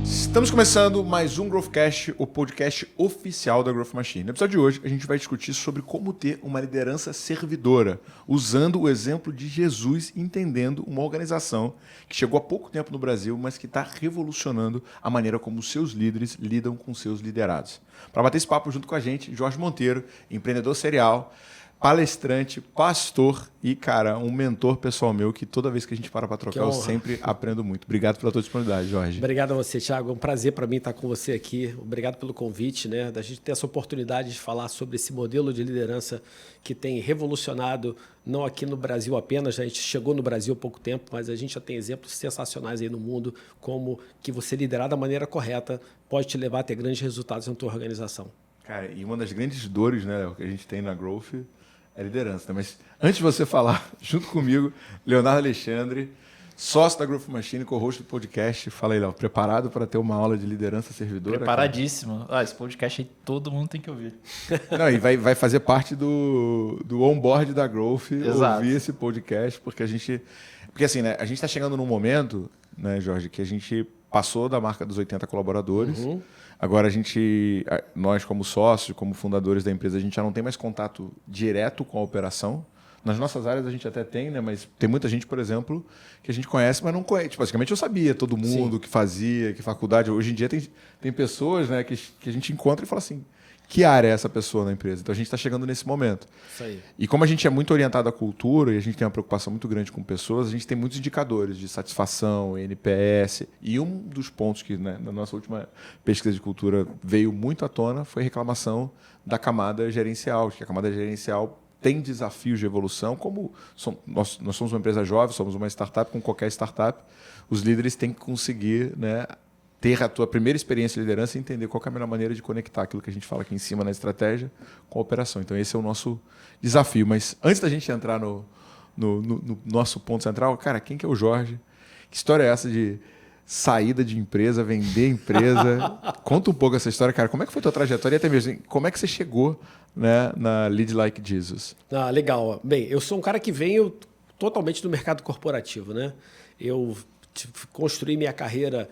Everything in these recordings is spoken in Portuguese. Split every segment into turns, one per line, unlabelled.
Estamos começando mais um Growthcast, o podcast oficial da Growth Machine. No episódio de hoje, a gente vai discutir sobre como ter uma liderança servidora, usando o exemplo de Jesus, entendendo uma organização que chegou há pouco tempo no Brasil, mas que está revolucionando a maneira como os seus líderes lidam com seus liderados. Para bater esse papo junto com a gente, Jorge Monteiro, empreendedor serial, palestrante, pastor e, cara, um mentor pessoal meu que toda vez que a gente para trocar, eu sempre aprendo muito. Obrigado pela tua disponibilidade, Jorge.
Obrigado a você, Thiago. É um prazer para mim estar com você aqui. Obrigado pelo convite, né? Da gente ter essa oportunidade de falar sobre esse modelo de liderança que tem revolucionado, não aqui no Brasil apenas, a gente chegou no Brasil há pouco tempo, mas a gente já tem exemplos sensacionais aí no mundo, como que você liderar da maneira correta pode te levar a ter grandes resultados na tua organização.
Cara, e uma das grandes dores, né, que a gente tem na Growth é liderança, né? Mas antes de você falar, junto comigo, Leonardo Alexandre, sócio da Growth Machine, co-host do podcast. Fala aí, Léo, preparado para ter uma aula de liderança servidora?
Preparadíssimo. Esse podcast aí todo mundo tem que ouvir.
Não, e vai fazer parte do onboard da Growth.
Exato.
Ouvir esse podcast, porque a gente... Porque assim, né, a gente está chegando num momento, né, Jorge, que a gente passou da marca dos 80 colaboradores.
Uhum.
Agora nós como sócios, como fundadores da empresa, a gente já não tem mais contato direto com a operação. Nas nossas áreas a gente até tem, né? Mas tem muita gente, por exemplo, que a gente conhece, mas não conhece. Tipo, basicamente eu sabia todo mundo, o que fazia, que faculdade. Hoje em dia tem pessoas, né, que a gente encontra e fala assim, que área é essa pessoa na empresa? Então a gente está chegando nesse momento.
Isso aí.
E como a gente é muito orientado à cultura e a gente tem uma preocupação muito grande com pessoas, a gente tem muitos indicadores de satisfação, NPS. E um dos pontos que, né, na nossa última pesquisa de cultura veio muito à tona foi a reclamação da camada gerencial, que a camada gerencial tem desafios de evolução. Como nós somos uma empresa jovem, somos uma startup, com qualquer startup, os líderes têm que conseguir, né, ter a tua primeira experiência de liderança e entender qual é a melhor maneira de conectar aquilo que a gente fala aqui em cima na estratégia com a operação. Então, esse é o nosso desafio. Mas antes da gente entrar no nosso ponto central, cara, quem que é o Jorge? Que história é essa de saída de empresa, vender empresa? Conta um pouco essa história, cara. Como é que foi a tua trajetória? E até mesmo, como é que você chegou, né, na Lead Like Jesus?
Legal. Bem, eu sou um cara que veio totalmente do mercado corporativo, né? Eu construí minha carreira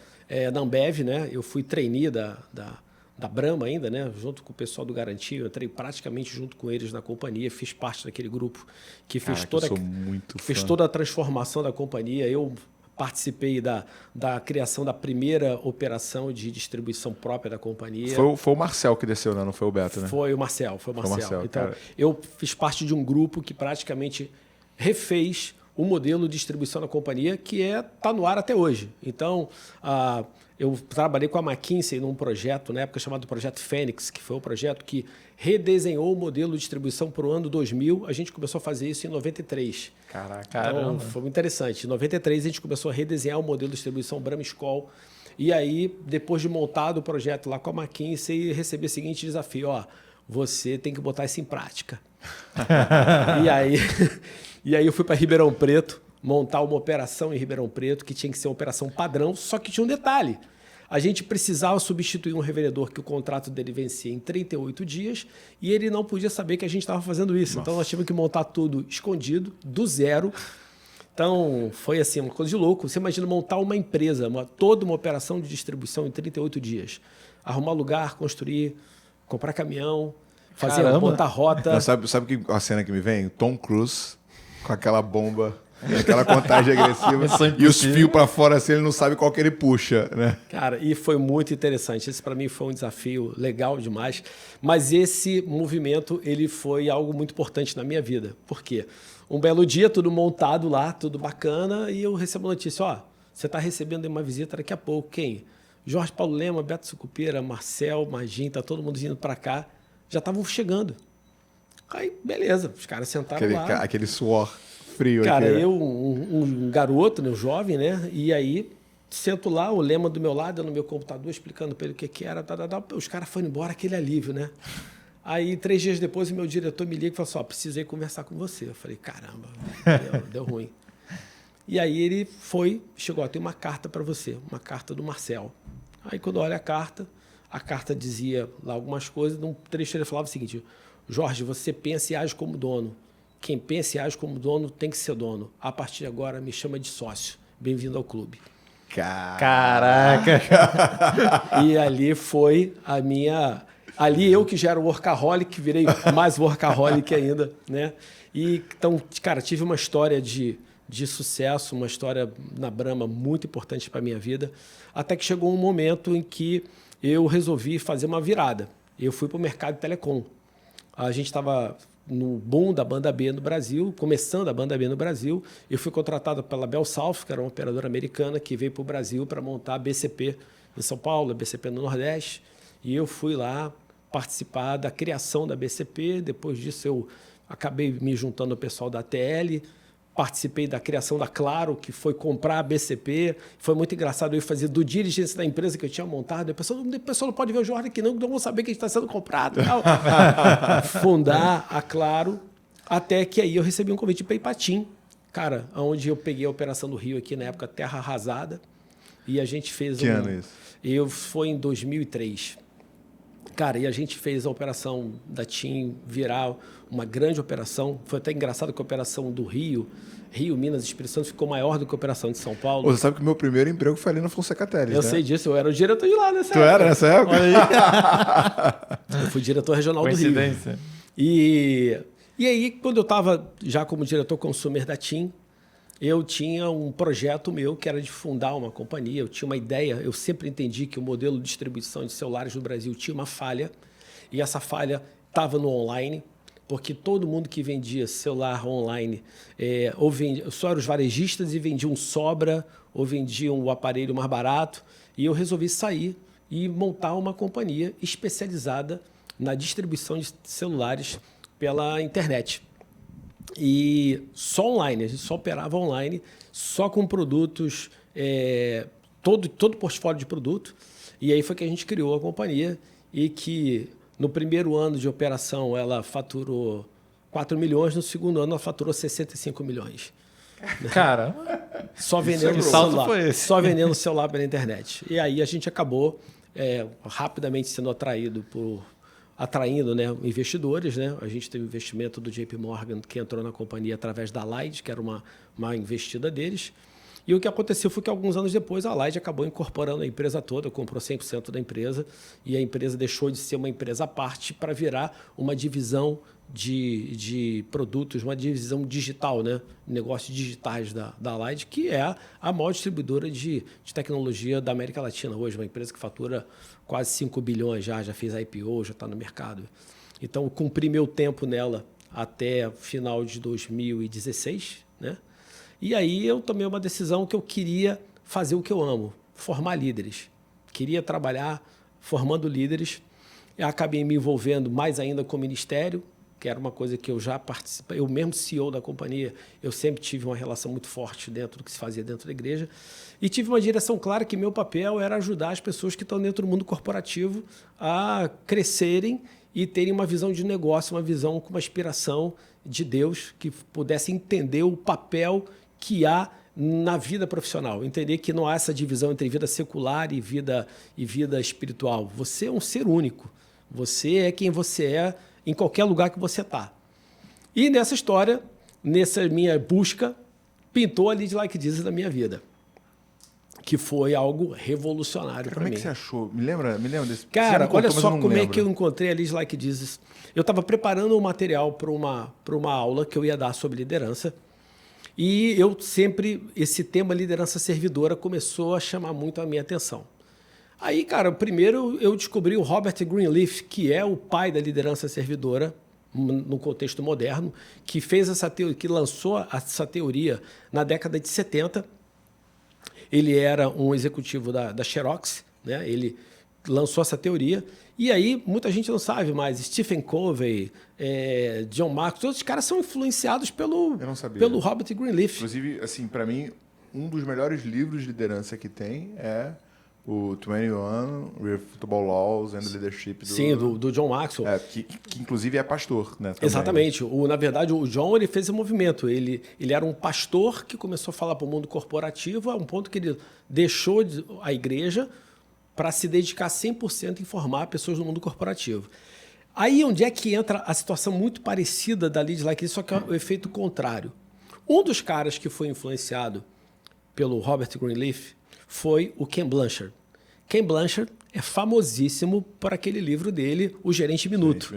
na Ambev, né? Eu fui trainee da Brahma ainda, né? Junto com o pessoal do Garantia, eu entrei praticamente junto com eles na companhia, fiz parte daquele grupo que fez toda a transformação da companhia. Eu participei da criação da primeira operação de distribuição própria da companhia.
Foi o Marcel que desceu, né? Não foi o Beto, né?
Foi o Marcel. Então,
cara.
Eu fiz parte de um grupo que praticamente refez o modelo de distribuição da companhia, que está no ar até hoje. Então, eu trabalhei com a McKinsey num projeto, na época chamado Projeto Fênix, que foi um projeto que redesenhou o modelo de distribuição para o ano 2000. A gente começou a fazer isso em 93.
Caraca.
Então, foi muito interessante. Em 93, a gente começou a redesenhar o modelo de distribuição Brahma-Skol. E aí, depois de montado o projeto lá com a McKinsey, recebi o seguinte desafio. Você tem que botar isso em prática. E aí eu fui para Ribeirão Preto, montar uma operação em Ribeirão Preto, que tinha que ser uma operação padrão, só que tinha um detalhe. A gente precisava substituir um revendedor que o contrato dele vencia em 38 dias e ele não podia saber que a gente estava fazendo isso. Nossa. Então, nós tivemos que montar tudo escondido, do zero. Então, foi assim, uma coisa de louco. Você imagina montar uma empresa, toda uma operação de distribuição em 38 dias. Arrumar lugar, construir, comprar caminhão, botar rota.
Não, sabe a cena que me vem? Tom Cruise com aquela bomba, aquela contagem agressiva e os fios para fora assim, ele não sabe qual que ele puxa, né?
Cara, e foi muito interessante. Esse para mim foi um desafio legal demais, mas esse movimento ele foi algo muito importante na minha vida. Por quê? Um belo dia, tudo montado lá, tudo bacana, e eu recebo a notícia, você está recebendo uma visita daqui a pouco. Quem? Jorge Paulo Lema, Beto Sucupira, Marcel, Magin, tá todo mundo vindo para cá. Já estavam chegando. Aí, beleza, os caras sentaram lá.
Aquele suor frio.
Cara, eu, um garoto, né, um jovem, né? E aí, sento lá, o Lema do meu lado, no meu computador, explicando para ele o que era. Os caras foram embora, aquele alívio, né? Aí, 3 dias depois, o meu diretor me liga e falou assim, precisei conversar com você. Eu falei, caramba, deu ruim. E aí ele chegou, tem uma carta para você, uma carta do Marcel. Aí, quando eu olho a carta dizia lá algumas coisas, num trecho ele falava o seguinte... Jorge, você pensa e age como dono. Quem pensa e age como dono tem que ser dono. A partir de agora, me chama de sócio. Bem-vindo ao clube.
Caraca!
E ali foi a minha... Ali eu que já era workaholic, virei mais workaholic ainda, né? E então, cara, tive uma história de sucesso, uma história na Brahma muito importante para minha vida, até que chegou um momento em que eu resolvi fazer uma virada. Eu fui para o mercado de telecom. A gente estava no boom da banda B no Brasil, começando a banda B no Brasil. Eu fui contratado pela Bell South, que era uma operadora americana, que veio para o Brasil para montar a BCP em São Paulo, a BCP no Nordeste. E eu fui lá participar da criação da BCP. Depois disso, eu acabei me juntando ao pessoal da TL, participei da criação da Claro, que foi comprar a BCP. Foi muito engraçado eu fazer do diligência da empresa que eu tinha montado. O pessoal não pode ver o jornal aqui não vão saber que a gente está sendo comprado. E tal. Fundar a Claro, até que aí eu recebi um convite para Ipatim, cara, onde eu peguei a operação do Rio aqui, na época Terra Arrasada, e a gente fez...
Que ano é isso?
Foi em 2003. Cara, e a gente fez a operação da TIM virar uma grande operação. Foi até engraçado que a operação do Rio, Minas e Espírito Santo, ficou maior do que a operação de São Paulo.
Você sabe que o meu primeiro emprego foi ali na Fonseca Teles,
Eu
né?
sei disso, eu era o diretor de lá nessa
Tu
época.
era nessa época?
Eu fui diretor regional do Rio.
Coincidência.
E aí, quando eu estava já como diretor consumer da TIM, eu tinha um projeto meu que era de fundar uma companhia. Eu tinha uma ideia, eu sempre entendi que o modelo de distribuição de celulares no Brasil tinha uma falha, e essa falha estava no online, porque todo mundo que vendia celular online só eram os varejistas e vendiam sobra ou vendiam o aparelho mais barato. E eu resolvi sair e montar uma companhia especializada na distribuição de celulares pela internet. E só online, a gente só operava online, só com produtos, todo portfólio de produto. E aí foi que a gente criou a companhia e que no primeiro ano de operação ela faturou 4 milhões, no segundo ano ela faturou 65 milhões.
Cara,
Só vendendo
que salto
celular,
foi esse?
só vendendo celular pela internet. E aí a gente acabou rapidamente sendo atraindo, né, investidores, né? A gente teve investimento do JP Morgan, que entrou na companhia através da Allied, que era uma investida deles. E o que aconteceu foi que alguns anos depois a Allied acabou incorporando a empresa toda, comprou 100% da empresa, e a empresa deixou de ser uma empresa à parte para virar uma divisão de produtos, uma divisão digital, né? Negócios digitais da Allied, que é a maior distribuidora de tecnologia da América Latina hoje, uma empresa que fatura quase 5 bilhões já fez IPO, já está no mercado. Então, eu cumpri meu tempo nela até final de 2016, né? E aí eu tomei uma decisão que eu queria fazer o que eu amo, formar líderes. Queria trabalhar formando líderes. Eu acabei me envolvendo mais ainda com o ministério, que era uma coisa que eu já participei. Eu mesmo CEO da companhia, eu sempre tive uma relação muito forte dentro do que se fazia dentro da igreja. E tive uma direção clara que meu papel era ajudar as pessoas que estão dentro do mundo corporativo a crescerem e terem uma visão de negócio, uma visão com uma inspiração de Deus, que pudesse entender o papel que há na vida profissional. Entender que não há essa divisão entre vida secular e vida espiritual. Você é um ser único. Você é quem você é em qualquer lugar que você está. E nessa história, nessa minha busca, pintou a Lead Like Jesus na minha vida, que foi algo revolucionário para mim.
Como é que você achou? Me lembra desse...
Cara,
contou,
olha só
como
é que eu encontrei a Lead Like Jesus. Eu estava preparando um material para uma aula que eu ia dar sobre liderança, e eu sempre, esse tema liderança servidora começou a chamar muito a minha atenção. Aí, cara, primeiro eu descobri o Robert Greenleaf, que é o pai da liderança servidora no contexto moderno, que fez que lançou essa teoria na década de 70. Ele era um executivo da Xerox, né? Ele lançou essa teoria. E aí, muita gente não sabe, mas Stephen Covey, John Marks, todos os caras são influenciados pelo Robert Greenleaf.
Inclusive, assim, para mim, um dos melhores livros de liderança que tem é o 21 Irrefutable Laws and Leadership
do John Maxwell.
Que inclusive é pastor, né? Também.
Exatamente. Na verdade, o John ele fez esse movimento. Ele era um pastor que começou a falar para o mundo corporativo, a um ponto que ele deixou a igreja para se dedicar 100% em formar pessoas no mundo corporativo. Aí onde é que entra a situação muito parecida da Lead Like This, só que é o efeito contrário. Um dos caras que foi influenciado pelo Robert Greenleaf foi o Ken Blanchard. Ken Blanchard é famosíssimo por aquele livro dele, O Gerente Minuto.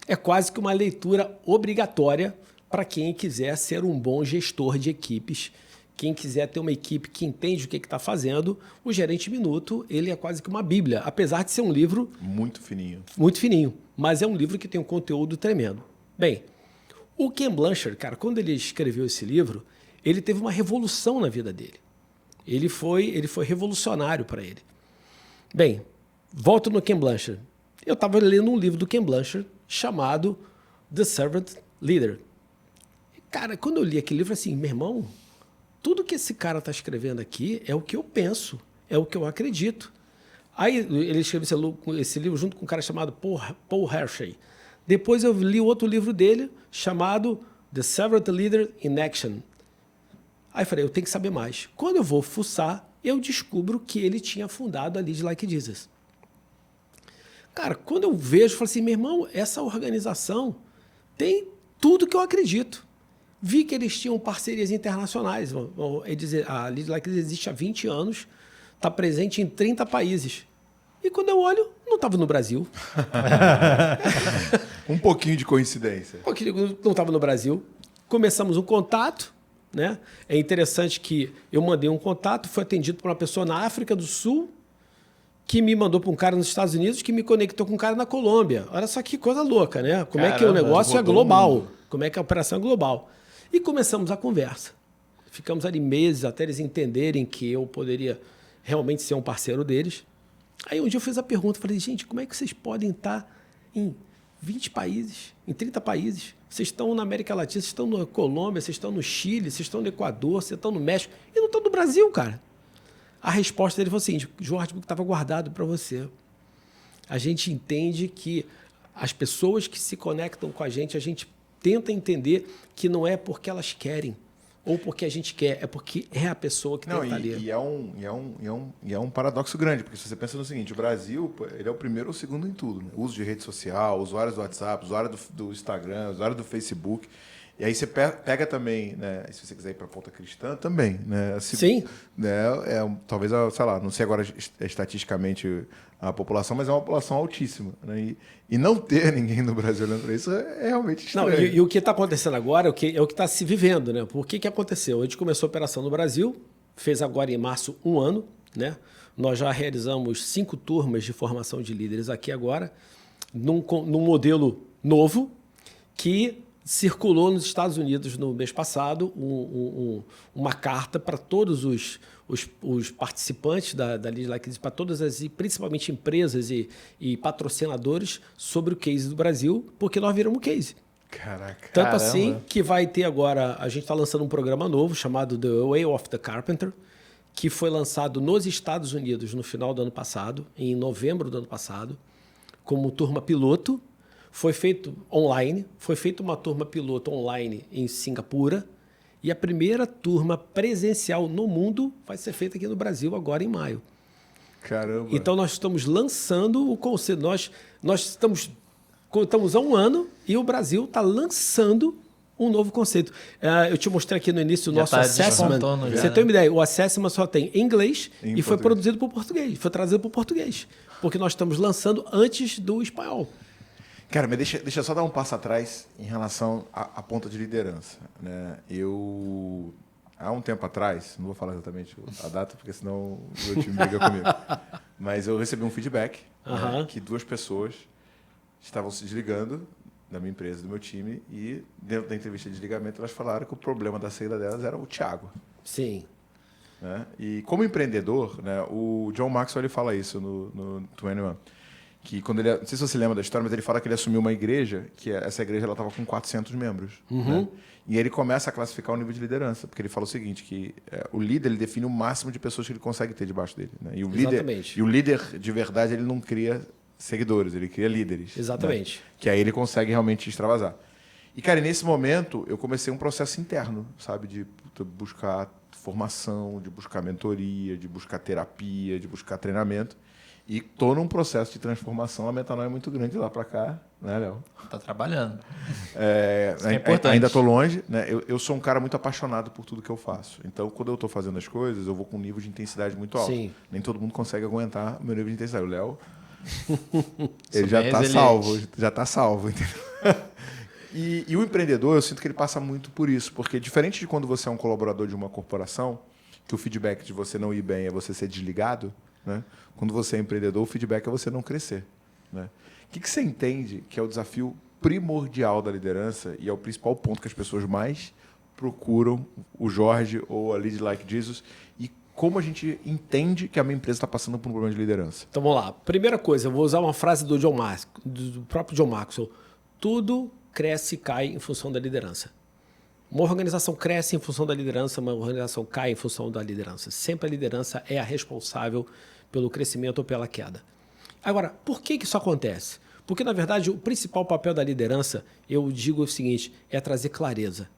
É quase que uma leitura obrigatória para quem quiser ser um bom gestor de equipes. Quem quiser ter uma equipe que entende o que está fazendo, o Gerente Minuto, ele é quase que uma bíblia, apesar de ser um livro...
Muito fininho.
Muito fininho, mas é um livro que tem um conteúdo tremendo. Bem, o Ken Blanchard, cara, quando ele escreveu esse livro, ele teve uma revolução na vida dele. Ele foi revolucionário para ele. Bem, volto no Ken Blanchard. Eu estava lendo um livro do Ken Blanchard chamado The Servant Leader. Cara, quando eu li aquele livro, assim, meu irmão, tudo que esse cara está escrevendo aqui é o que eu penso, é o que eu acredito. Aí ele escreveu esse livro junto com um cara chamado Paul Hershey. Depois eu li outro livro dele chamado The Servant Leader in Action. Aí eu falei, eu tenho que saber mais. Quando eu vou fuçar, eu descubro que ele tinha fundado a Lead Like Jesus. Cara, quando eu vejo, eu falo assim, meu irmão, essa organização tem tudo que eu acredito. Vi que eles tinham parcerias internacionais. A Lead Like Jesus existe há 20 anos, está presente em 30 países. E quando eu olho, não estava no Brasil.
Um pouquinho de coincidência.
Não estava no Brasil. Começamos um contato, né? É interessante que eu mandei um contato, foi atendido por uma pessoa na África do Sul, que me mandou para um cara nos Estados Unidos, que me conectou com um cara na Colômbia. Olha só que coisa louca, né? Como é que o negócio é global. Como é que a operação é global. E começamos a conversa. Ficamos ali meses até eles entenderem que eu poderia realmente ser um parceiro deles. Aí um dia eu fiz a pergunta, falei, gente, como é que vocês podem estar em 20 países, em 30 países? Vocês estão na América Latina, vocês estão na Colômbia, vocês estão no Chile, vocês estão no Equador, vocês estão no México e não estão no Brasil, cara. A resposta dele foi assim, Jorge, porque estava guardado para você. A gente entende que as pessoas que se conectam com a gente tenta entender que não é porque elas querem ou porque a gente quer, é porque é a pessoa que tem que estar ali.
E é um paradoxo grande, porque se você pensa no seguinte, o Brasil, ele é o primeiro ou segundo em tudo, né? Uso de rede social, usuários do WhatsApp, usuário do Instagram, usuário do Facebook. E aí você pega também, né, se você quiser ir para a ponta cristã, também. Né,
sim.
Né, talvez, sei lá, não sei agora estatisticamente a população, mas é uma população altíssima. Né, e não ter ninguém no Brasil olhando para isso é realmente estranho.
Não, e o que está acontecendo agora é o que está se vivendo. Né? Por que aconteceu? A gente começou a operação no Brasil, fez agora em março 1 ano. Né? Nós já realizamos 5 turmas de formação de líderes aqui agora, num modelo novo que... circulou nos Estados Unidos no mês passado uma carta para todos os participantes da Lead Like This, para todas as, principalmente empresas e patrocinadores, sobre o case do Brasil, porque nós viramos case.
Caraca.
Tanto assim que vai ter agora, a gente está lançando um programa novo chamado The Way of the Carpenter, que foi lançado nos Estados Unidos no final do ano passado, em novembro do ano passado, como turma piloto. Foi feito online, foi feita uma turma piloto online em Singapura e a primeira turma presencial no mundo vai ser feita aqui no Brasil agora em maio.
Caramba!
Então nós estamos lançando o conceito, nós estamos há 1 ano e o Brasil está lançando um novo conceito. Eu te mostrei aqui no início o nosso assessment. Você tem uma ideia, o assessment só tem em inglês e foi produzido por português, foi trazido para o português, porque nós estamos lançando antes do espanhol.
Cara, mas deixa eu só dar um passo atrás em relação à ponta de liderança. Né? Eu, há um tempo atrás, não vou falar exatamente a data, porque senão o meu time briga comigo, mas eu recebi um feedback né, que 2 pessoas estavam se desligando da minha empresa, do meu time, e dentro da entrevista de desligamento elas falaram que o problema da saída delas era o Thiago.
Sim.
Né? E como empreendedor, né, o John Maxwell ele fala isso no 21, que quando ele, não sei se você lembra da história, mas ele fala que ele assumiu uma igreja, que essa igreja ela estava com 400 membros. Né? E ele começa a classificar o nível de liderança, porque ele fala o seguinte, que o líder ele define o máximo de pessoas que ele consegue ter debaixo dele. Né? E o líder de verdade ele não cria seguidores, ele cria líderes.
Exatamente.
Né? Que aí ele consegue realmente extravasar. E, cara, nesse momento eu comecei um processo interno, sabe, de buscar formação, de buscar mentoria, de buscar terapia, de buscar treinamento. E tô num processo de transformação, a Metanoia é muito grande lá para cá, né, Léo?
Tá trabalhando.
Isso
é importante.
Ainda estou longe, né? Eu sou um cara muito apaixonado por tudo que eu faço. Então, quando eu estou fazendo as coisas, eu vou com um nível de intensidade muito alto.
Sim.
Nem todo mundo consegue aguentar o meu nível de intensidade. O Léo, ele
Sou
já
bem
está
resiliente.
salvo, já está salvo, entendeu? E o empreendedor, eu sinto que ele passa muito por isso, porque diferente de quando você é um colaborador de uma corporação, que o feedback de você não ir bem é você ser desligado, né? Quando você é empreendedor, o feedback é você não crescer, né? O que você entende que é o desafio primordial da liderança e é o principal ponto que as pessoas mais procuram o Jorge ou a Lead Like Jesus, e como a gente entende que a minha empresa está passando por um problema de liderança?
Então vamos lá. Primeira coisa, eu vou usar uma frase do do próprio John Maxwell. Tudo cresce e cai em função da liderança. Uma organização cresce em função da liderança, uma organização cai em função da liderança. Sempre a liderança é a responsável pelo crescimento ou pela queda. Agora, por que isso acontece? Porque, na verdade, o principal papel da liderança, eu digo o seguinte, é trazer clareza.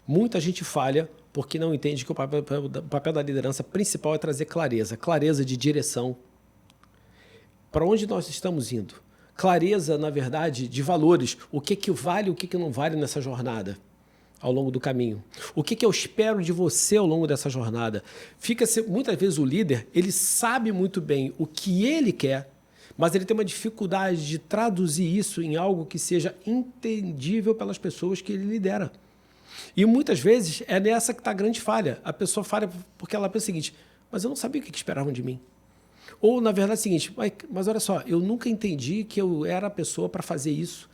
Muita gente falha porque não entende que o papel da liderança principal é trazer clareza. Clareza de direção. Para onde nós estamos indo? Clareza, na verdade, de valores. O que vale e o que não vale nessa jornada ao longo do caminho. O que eu espero de você ao longo dessa jornada. Muitas vezes o líder, ele sabe muito bem o que ele quer, mas ele tem uma dificuldade de traduzir isso em algo que seja entendível pelas pessoas que ele lidera. E muitas vezes é nessa que está a grande falha. A pessoa falha porque ela pensa o seguinte, mas eu não sabia o que esperavam de mim. Ou, na verdade, é o seguinte, mas olha só, eu nunca entendi que eu era a pessoa para fazer isso.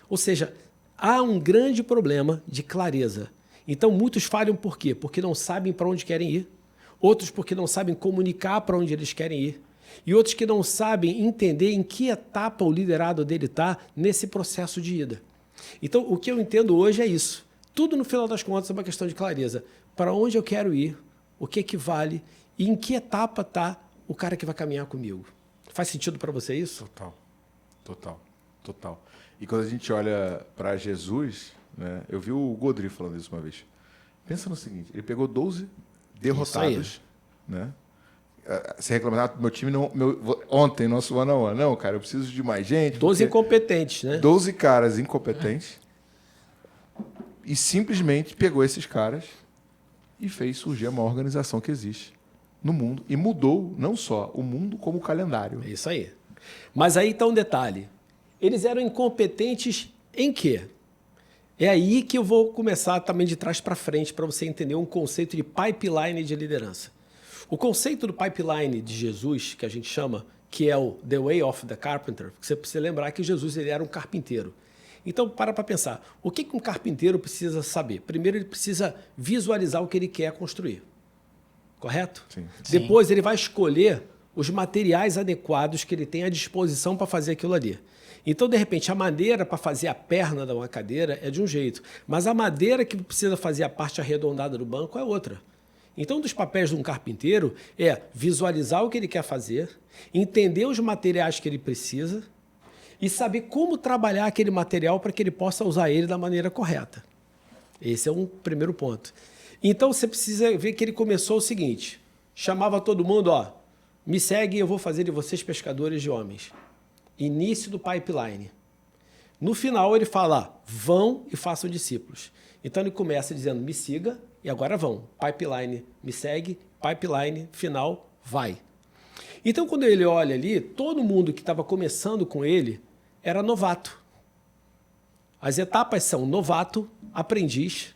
Ou seja, há um grande problema de clareza. Então, muitos falham por quê? Porque não sabem para onde querem ir. Outros porque não sabem comunicar para onde eles querem ir. E outros que não sabem entender em que etapa o liderado dele está nesse processo de ida. Então, o que eu entendo hoje é isso. Tudo, no final das contas, é uma questão de clareza. Para onde eu quero ir, o que vale e em que etapa está o cara que vai caminhar comigo. Faz sentido para você isso?
Total. E quando a gente olha para Jesus, né, eu vi o Godri falando isso uma vez. Pensa no seguinte, ele pegou 12 derrotados, né? Você reclamava, meu time não... ontem, nosso one-on-one. Não, cara, eu preciso de mais gente.
12 incompetentes, né?
12 caras incompetentes. E simplesmente pegou esses caras e fez surgir a maior organização que existe no mundo. E mudou não só o mundo, como o calendário.
É isso aí. Mas aí está um detalhe. Eles eram incompetentes em quê? É aí que eu vou começar também de trás para frente para você entender um conceito de pipeline de liderança. O conceito do pipeline de Jesus, que a gente chama, que é o The Way of the Carpenter, você precisa lembrar que Jesus ele era um carpinteiro. Então, para pensar, o que um carpinteiro precisa saber? Primeiro, ele precisa visualizar o que ele quer construir. Correto?
Sim.
Depois, ele vai escolher os materiais adequados que ele tem à disposição para fazer aquilo ali. Então, de repente, a madeira para fazer a perna de uma cadeira é de um jeito, mas a madeira que precisa fazer a parte arredondada do banco é outra. Então, um dos papéis de um carpinteiro é visualizar o que ele quer fazer, entender os materiais que ele precisa e saber como trabalhar aquele material para que ele possa usar ele da maneira correta. Esse é um primeiro ponto. Então, você precisa ver que ele começou o seguinte, chamava todo mundo, me segue e eu vou fazer de vocês pescadores de homens. Início do pipeline. No final, ele fala, vão e façam discípulos. Então, ele começa dizendo, me siga, e agora vão. Pipeline, me segue, pipeline, final, vai. Então, quando ele olha ali, todo mundo que estava começando com ele era novato. As etapas são novato, aprendiz,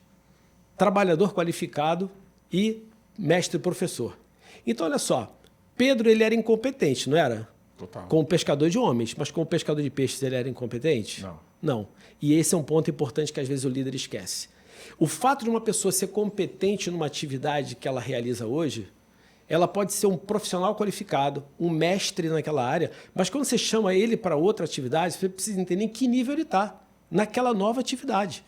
trabalhador qualificado e mestre-professor. Então, olha só, Pedro ele era incompetente, não era?
Total.
Como pescador de homens, mas como pescador de peixes ele era incompetente?
Não.
Não. E esse é um ponto importante que às vezes o líder esquece. O fato de uma pessoa ser competente numa atividade que ela realiza hoje, ela pode ser um profissional qualificado, um mestre naquela área, mas quando você chama ele para outra atividade, você precisa entender em que nível ele está, naquela nova atividade.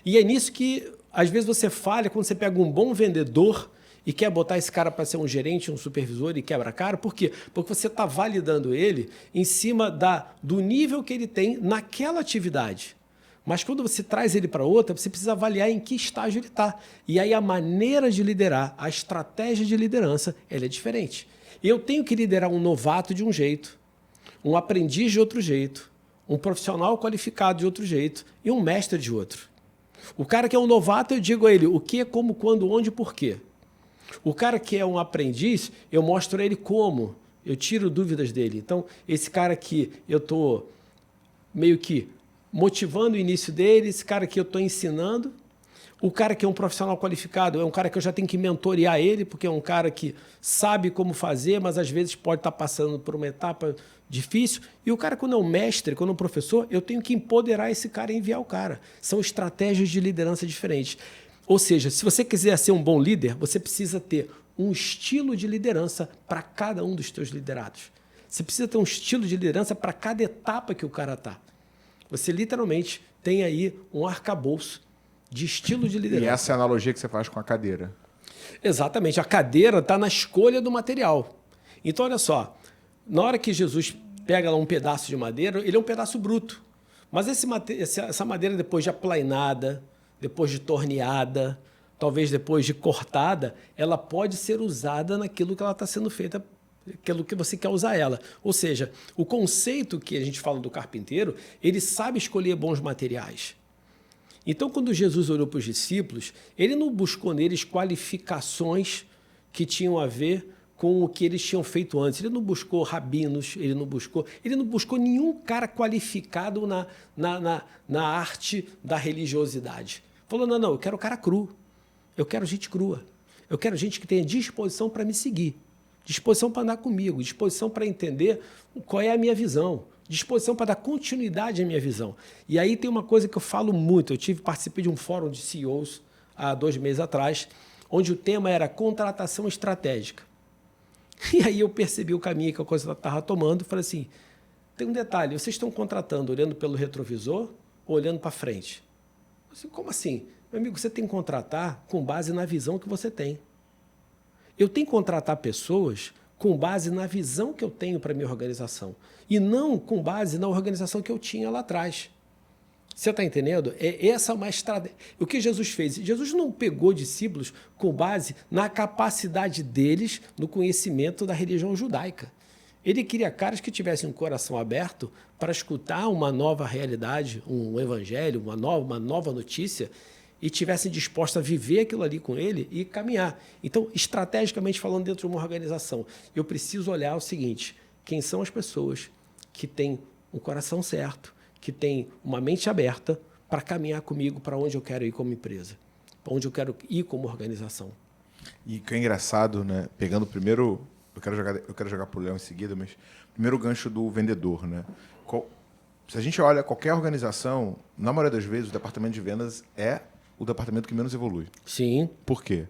E é nisso que, às vezes, você falha quando você pega um bom vendedor e quer botar esse cara para ser um gerente, um supervisor e quebra a cara. Por quê? Porque você está validando ele em cima do nível que ele tem naquela atividade. Mas quando você traz ele para outra, você precisa avaliar em que estágio ele está. E aí a maneira de liderar, a estratégia de liderança, ela é diferente. Eu tenho que liderar um novato de um jeito, um aprendiz de outro jeito, um profissional qualificado de outro jeito e um mestre de outro. O cara que é um novato, eu digo a ele o que, como, quando, onde e por quê. O cara que é um aprendiz, eu mostro a ele como. Eu tiro dúvidas dele. Então, esse cara que eu estou meio que motivando o início dele, esse cara que eu estou ensinando. O cara que é um profissional qualificado é um cara que eu já tenho que mentorear ele, porque é um cara que sabe como fazer, mas às vezes pode estar passando por uma etapa difícil. E o cara, quando é um mestre, quando é um professor, eu tenho que empoderar esse cara e enviar o cara. São estratégias de liderança diferentes. Ou seja, se você quiser ser um bom líder, você precisa ter um estilo de liderança para cada um dos teus liderados. Você precisa ter um estilo de liderança para cada etapa que o cara está. Você literalmente tem aí um arcabouço de estilo de liderança.
E essa é a analogia que você faz com a cadeira.
Exatamente. A cadeira está na escolha do material. Então, olha só. Na hora que Jesus pega lá um pedaço de madeira, ele é um pedaço bruto. Mas essa madeira, depois de aplainada, depois de torneada, talvez depois de cortada, ela pode ser usada naquilo que ela está sendo feita, aquilo que você quer usar ela. Ou seja, o conceito que a gente fala do carpinteiro, ele sabe escolher bons materiais. Então, quando Jesus olhou para os discípulos, ele não buscou neles qualificações que tinham a ver com o que eles tinham feito antes. Ele não buscou rabinos, ele não buscou nenhum cara qualificado na arte da religiosidade. Falou, não, eu quero cara cru, eu quero gente crua, eu quero gente que tenha disposição para me seguir, disposição para andar comigo, disposição para entender qual é a minha visão, disposição para dar continuidade à minha visão. E aí tem uma coisa que eu falo muito, participei de um fórum de CEOs há 2 meses atrás, onde o tema era contratação estratégica. E aí eu percebi o caminho que a coisa estava tomando e falei assim, tem um detalhe, vocês estão contratando olhando pelo retrovisor ou olhando para frente? Assim, como assim? Meu amigo, você tem que contratar com base na visão que você tem. Eu tenho que contratar pessoas com base na visão que eu tenho para a minha organização e não com base na organização que eu tinha lá atrás. Você está entendendo? Essa é uma estratégia. O que Jesus fez? Jesus não pegou discípulos com base na capacidade deles no conhecimento da religião judaica. Ele queria caras que tivessem um coração aberto para escutar uma nova realidade, um evangelho, uma nova notícia e tivessem dispostos a viver aquilo ali com ele e caminhar. Então, estrategicamente falando, dentro de uma organização, eu preciso olhar o seguinte, quem são as pessoas que têm um coração certo, que têm uma mente aberta para caminhar comigo para onde eu quero ir como empresa, para onde eu quero ir como organização.
E o que é engraçado, né? Pegando primeiro, eu quero jogar para o Léo em seguida, mas primeiro o gancho do vendedor, né? Se a gente olha qualquer organização, na maioria das vezes o departamento de vendas é o departamento que menos evolui.
Sim.
Por quê?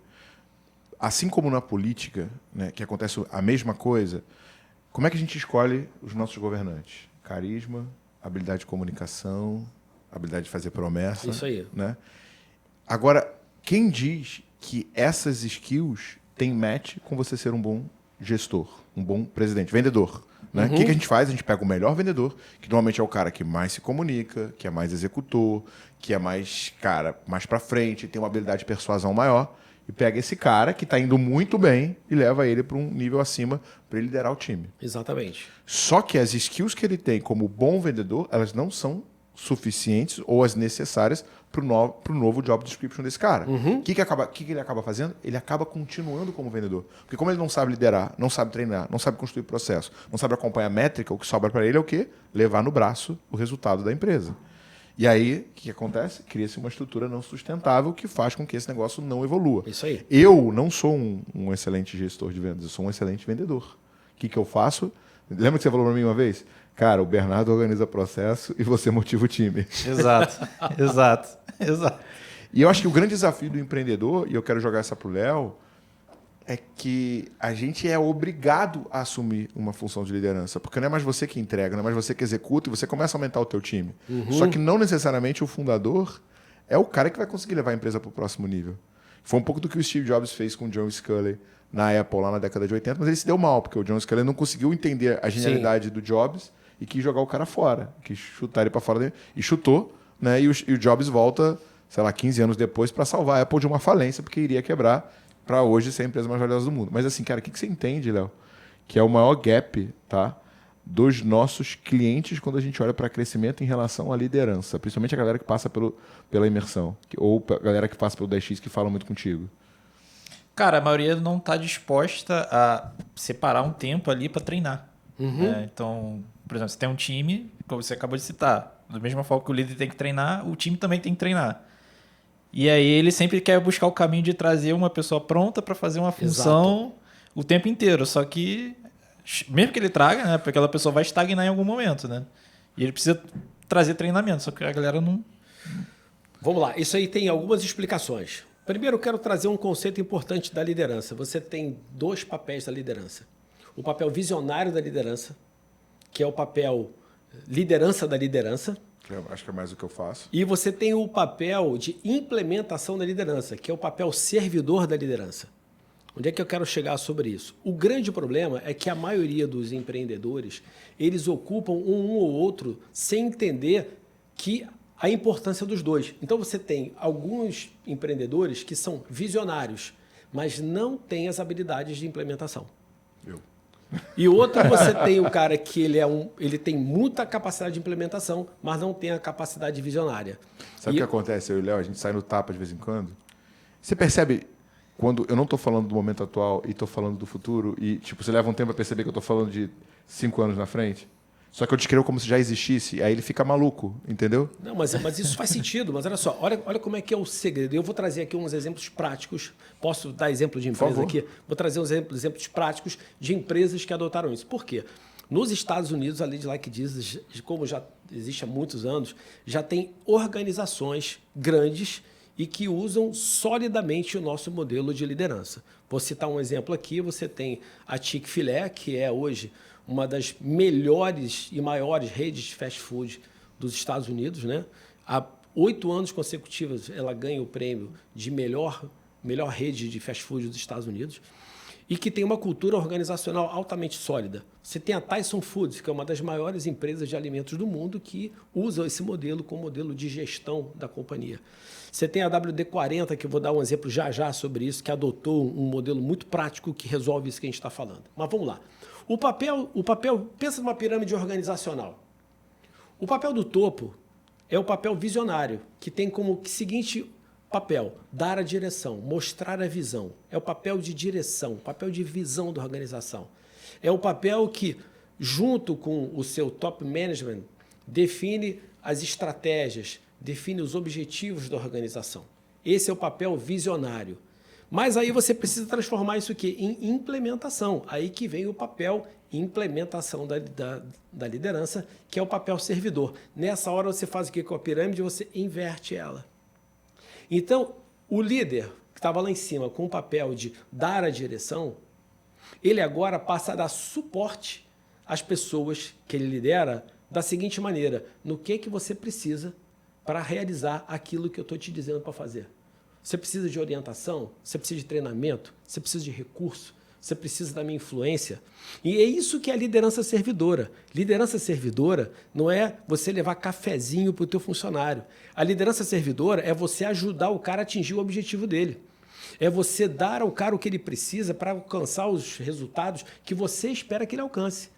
Assim como na política, né, que acontece a mesma coisa, como é que a gente escolhe os nossos governantes? Carisma, habilidade de comunicação, habilidade de fazer promessa.
Isso aí.
Né? Agora, quem diz que essas skills têm match com você ser um bom gestor, um bom presidente, vendedor? Né? O que a gente faz? A gente pega o melhor vendedor, que normalmente é o cara que mais se comunica, que é mais executor, que é mais para frente, tem uma habilidade de persuasão maior, e pega esse cara que está indo muito bem e leva ele para um nível acima para ele liderar o time.
Exatamente.
Só que as skills que ele tem como bom vendedor, elas não são suficientes ou as necessárias para o novo job description desse cara. O que ele acaba fazendo? Ele acaba continuando como vendedor. Porque como ele não sabe liderar, não sabe treinar, não sabe construir processo, não sabe acompanhar a métrica, o que sobra para ele é o quê? Levar no braço o resultado da empresa. E aí, o que acontece? Cria-se uma estrutura não sustentável que faz com que esse negócio não evolua.
Isso aí.
Eu não sou um excelente gestor de vendas, eu sou um excelente vendedor. O que eu faço? Lembra que você falou para mim uma vez? Cara, o Bernardo organiza processo e você motiva o time.
Exato.
E eu acho que o grande desafio do empreendedor, e eu quero jogar essa para o Léo, é que a gente é obrigado a assumir uma função de liderança. Porque não é mais você que entrega, não é mais você que executa, e você começa a aumentar o teu time. Só que não necessariamente o fundador é o cara que vai conseguir levar a empresa para o próximo nível. Foi um pouco do que o Steve Jobs fez com o John Sculley na Apple, lá na década de 80, mas ele se deu mal, porque o John Sculley não conseguiu entender a genialidade do Jobs e quis jogar o cara fora, quis chutar ele para fora dele, e chutou, né? E o Jobs volta, sei lá, 15 anos depois para salvar a Apple de uma falência, porque iria quebrar para hoje ser a empresa mais valiosa do mundo. Mas assim, cara, o que você entende, Léo? que é o maior gap, tá? Dos nossos clientes quando a gente olha para crescimento em relação à liderança, principalmente a galera que passa pela imersão, ou a galera que passa pelo 10X que fala muito contigo.
Cara, a maioria não está disposta a separar um tempo ali para treinar. Então, por exemplo, você tem um time, como você acabou de citar, da mesma forma que o líder tem que treinar, o time também tem que treinar. E aí ele sempre quer buscar o caminho de trazer uma pessoa pronta para fazer uma função o tempo inteiro. Só que, mesmo que ele traga, né, porque aquela pessoa vai estagnar em algum momento, né? E ele precisa trazer treinamento, só que a galera não...
Vamos lá, isso aí tem algumas explicações. Primeiro, eu quero trazer um conceito importante da liderança. Você tem 2 papéis da liderança. O papel visionário da liderança, que é o papel liderança da liderança.
Que eu acho que é mais o que eu faço.
E você tem o papel de implementação da liderança, que é o papel servidor da liderança. Onde é que eu quero chegar sobre isso? O grande problema é que a maioria dos empreendedores, eles ocupam um ou outro sem entender que a importância dos dois. Então você tem alguns empreendedores que são visionários, mas não têm as habilidades de implementação. E outro, você tem o cara que ele tem muita capacidade de implementação, mas não tem a capacidade visionária.
Sabe o que acontece, eu e o Léo? A gente sai no tapa de vez em quando. Você percebe quando eu não estou falando do momento atual e estou falando do futuro, e tipo, você leva um tempo a perceber que eu estou falando de 5 anos na frente? Só que eu descrevo como se já existisse, aí ele fica maluco, entendeu?
Não, mas isso faz sentido. Mas olha só, olha como é que é o segredo. Eu vou trazer aqui uns exemplos práticos. Posso dar exemplo de empresa aqui? Vou trazer uns exemplos práticos de empresas que adotaram isso. Por quê? Nos Estados Unidos, a lei de Like Jesus, como já existe há muitos anos, já tem organizações grandes e que usam solidamente o nosso modelo de liderança. Vou citar um exemplo aqui. Você tem a Chick-fil-A, que é hoje uma das melhores e maiores redes de fast food dos Estados Unidos, né? Há 8 anos consecutivos ela ganha o prêmio de melhor rede de fast food dos Estados Unidos e que tem uma cultura organizacional altamente sólida. Você tem a Tyson Foods, que é uma das maiores empresas de alimentos do mundo que usa esse modelo como modelo de gestão da companhia. Você tem a WD-40, que eu vou dar um exemplo já sobre isso, que adotou um modelo muito prático que resolve isso que a gente está falando. Mas vamos lá. O papel, pensa numa pirâmide organizacional. O papel do topo é o papel visionário, que tem como seguinte papel: dar a direção, mostrar a visão. É o papel de direção, o papel de visão da organização. É o papel que, junto com o seu top management, define as estratégias, define os objetivos da organização. Esse é o papel visionário. Mas aí você precisa transformar isso aqui em implementação. Aí que vem o papel implementação da liderança, que é o papel servidor. Nessa hora você faz o que com a pirâmide? Você inverte ela. Então, o líder que estava lá em cima com o papel de dar a direção, ele agora passa a dar suporte às pessoas que ele lidera da seguinte maneira: no que você precisa para realizar aquilo que eu estou te dizendo para fazer? Você precisa de orientação, você precisa de treinamento, você precisa de recurso, você precisa da minha influência. E é isso que é a liderança servidora. Liderança servidora não é você levar cafezinho para o teu funcionário. A liderança servidora é você ajudar o cara a atingir o objetivo dele. É você dar ao cara o que ele precisa para alcançar os resultados que você espera que ele alcance.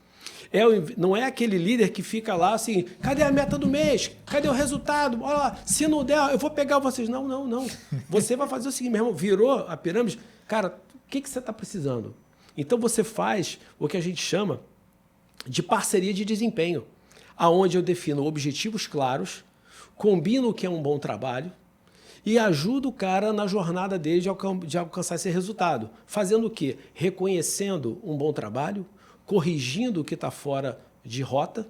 Não é aquele líder que fica lá assim: cadê a meta do mês? Cadê o resultado? Olha lá, se não der, eu vou pegar vocês. Não. Você vai fazer o seguinte, meu irmão, virou a pirâmide. Cara, o que você está precisando? Então você faz o que a gente chama de parceria de desempenho, aonde eu defino objetivos claros, combino o que é um bom trabalho e ajudo o cara na jornada dele de alcançar esse resultado. Fazendo o quê? Reconhecendo um bom trabalho, corrigindo o que está fora de rota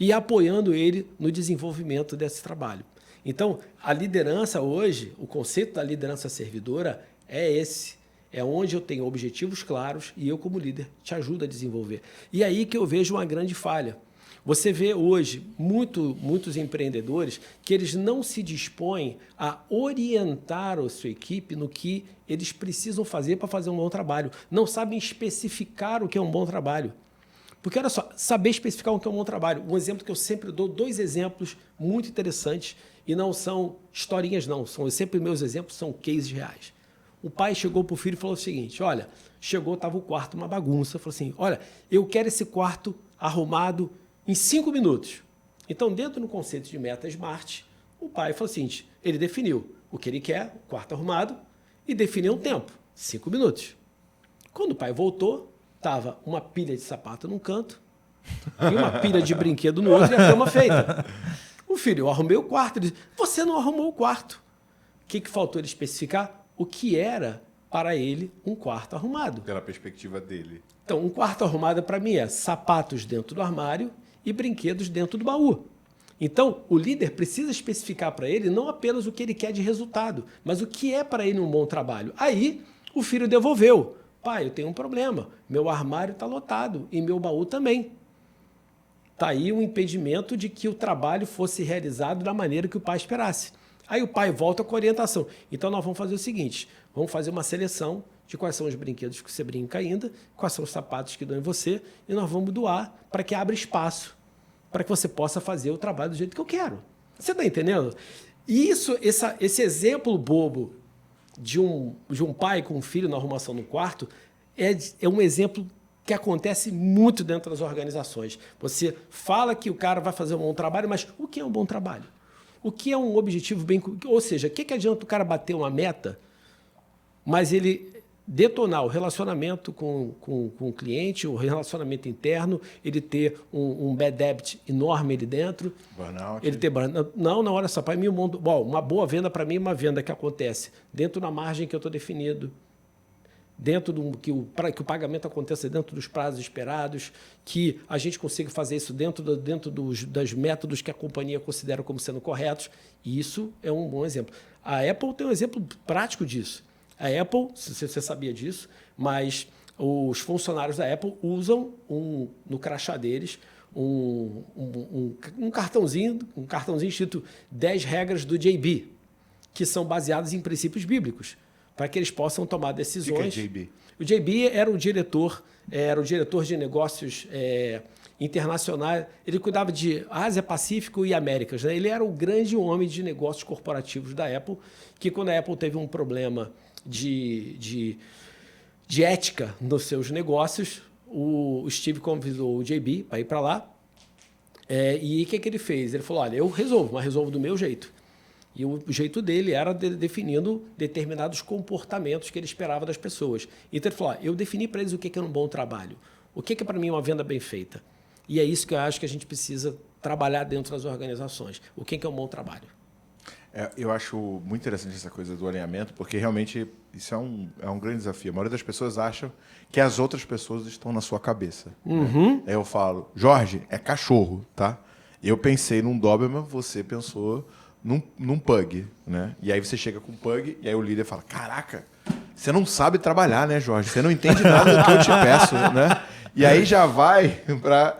e apoiando ele no desenvolvimento desse trabalho. Então, a liderança hoje, o conceito da liderança servidora é esse. É onde eu tenho objetivos claros e eu, como líder, te ajudo a desenvolver. E aí que eu vejo uma grande falha. Você vê hoje muitos empreendedores que eles não se dispõem a orientar a sua equipe no que eles precisam fazer para fazer um bom trabalho. Não sabem especificar o que é um bom trabalho. Porque, olha só, saber especificar o que é um bom trabalho. Um exemplo que eu sempre dou, 2 exemplos muito interessantes, e não são historinhas, não. Meus exemplos são cases reais. O pai chegou para o filho e falou o seguinte, olha, estava o quarto uma bagunça, falou assim, olha, eu quero esse quarto arrumado em 5 minutos. Então, dentro do conceito de meta SMART, o pai falou o seguinte, ele definiu o que ele quer, o quarto arrumado, e definiu um tempo, 5 minutos. Quando o pai voltou, estava uma pilha de sapato num canto e uma pilha de brinquedo no outro e a cama feita. O filho, eu arrumei o quarto. Ele disse, você não arrumou o quarto. O que faltou ele especificar? O que era para ele um quarto arrumado.
Pela perspectiva dele.
Então, um quarto arrumado para mim é sapatos dentro do armário e brinquedos dentro do baú. Então, o líder precisa especificar para ele não apenas o que ele quer de resultado, mas o que é para ele um bom trabalho. Aí, o filho devolveu. Pai, eu tenho um problema. Meu armário está lotado e meu baú também. Está aí um impedimento de que o trabalho fosse realizado da maneira que o pai esperasse. Aí o pai volta com a orientação. Então, nós vamos fazer o seguinte, vamos fazer uma seleção de quais são os brinquedos que você brinca ainda, quais são os sapatos que dão em você, e nós vamos doar para que abra espaço, para que você possa fazer o trabalho do jeito que eu quero. Você está entendendo? E esse exemplo bobo de um pai com um filho na arrumação no quarto é um exemplo que acontece muito dentro das organizações. Você fala que o cara vai fazer um bom trabalho, mas o que é um bom trabalho? O que é um objetivo bem... Ou seja, o que adianta o cara bater uma meta, mas ele detonar o relacionamento com o cliente, o relacionamento interno, ele ter um bad debt enorme ali dentro.
Burnout.
Ele ter burnout. Não, na hora só, para mim, uma boa venda para mim é uma venda que acontece dentro da margem que eu estou definido, dentro que o pagamento aconteça dentro dos prazos esperados, que a gente consiga fazer isso dentro dos métodos que a companhia considera como sendo corretos. E isso é um bom exemplo. A Apple tem um exemplo prático disso. A Apple, se você sabia disso, mas os funcionários da Apple usam no crachá deles um cartãozinho escrito 10 regras do JB, que são baseadas em princípios bíblicos, para que eles possam tomar decisões.
O que é JB?
O JB era o diretor de negócios internacionais. Ele cuidava de Ásia, Pacífico e Américas, né? Ele era o grande homem de negócios corporativos da Apple, que quando a Apple teve um problema de ética nos seus negócios, o Steve convidou o JB para ir para lá. E o que ele fez? Ele falou, olha, eu resolvo, mas resolvo do meu jeito. E o jeito dele era definindo determinados comportamentos que ele esperava das pessoas. Então ele falou, eu defini para eles o que é um bom trabalho, o que é para mim uma venda bem feita. E é isso que eu acho que a gente precisa trabalhar dentro das organizações. O que é um bom trabalho?
Eu acho muito interessante essa coisa do alinhamento, porque realmente isso é um grande desafio. A maioria das pessoas acham que as outras pessoas estão na sua cabeça.
Uhum.
Né? Aí eu falo, Jorge, é cachorro, tá? Eu pensei num Doberman, você pensou num pug, né? E aí você chega com o pug, e aí o líder fala, caraca, você não sabe trabalhar, né, Jorge? Você não entende nada do que eu te peço, né? E aí já vai para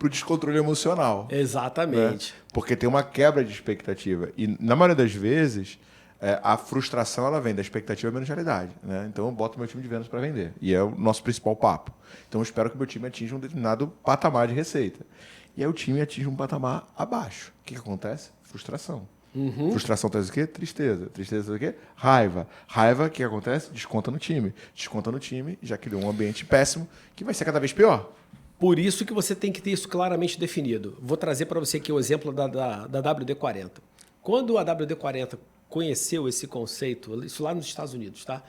o descontrole emocional.
Exatamente.
Né? Porque tem uma quebra de expectativa. E, na maioria das vezes, a frustração ela vem da expectativa menos realidade. Né? Então, eu boto meu time de vendas para vender. E é o nosso principal papo. Então, eu espero que o meu time atinja um determinado patamar de receita. E aí o time atinge um patamar abaixo. O que acontece? Frustração.
Uhum.
Frustração traz o quê? Tristeza. Tristeza traz o quê? Raiva. Raiva, o que acontece? Desconta no time. Desconta no time, já criou um ambiente péssimo, que vai ser cada vez pior.
Por isso que você tem que ter isso claramente definido. Vou trazer para você aqui o exemplo da WD-40. Quando a WD-40 conheceu esse conceito, isso lá nos Estados Unidos, tá?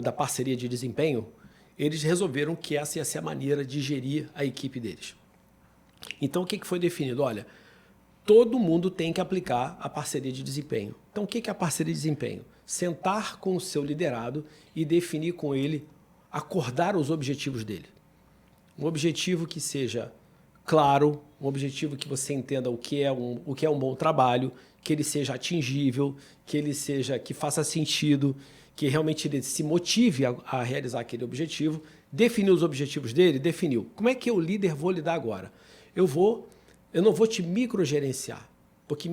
Da parceria de desempenho, eles resolveram que essa ia ser a maneira de gerir a equipe deles. Então, o que foi definido? Olha, todo mundo tem que aplicar a parceria de desempenho. Então, o que é a parceria de desempenho? Sentar com o seu liderado e definir com ele, acordar os objetivos dele. Um objetivo que seja claro, um objetivo que você entenda o que é um bom trabalho, que ele seja atingível, que faça sentido, que realmente ele se motive a realizar aquele objetivo. Definiu os objetivos dele? Definiu. Como é que eu, líder, vou lidar agora? Eu não vou te microgerenciar, porque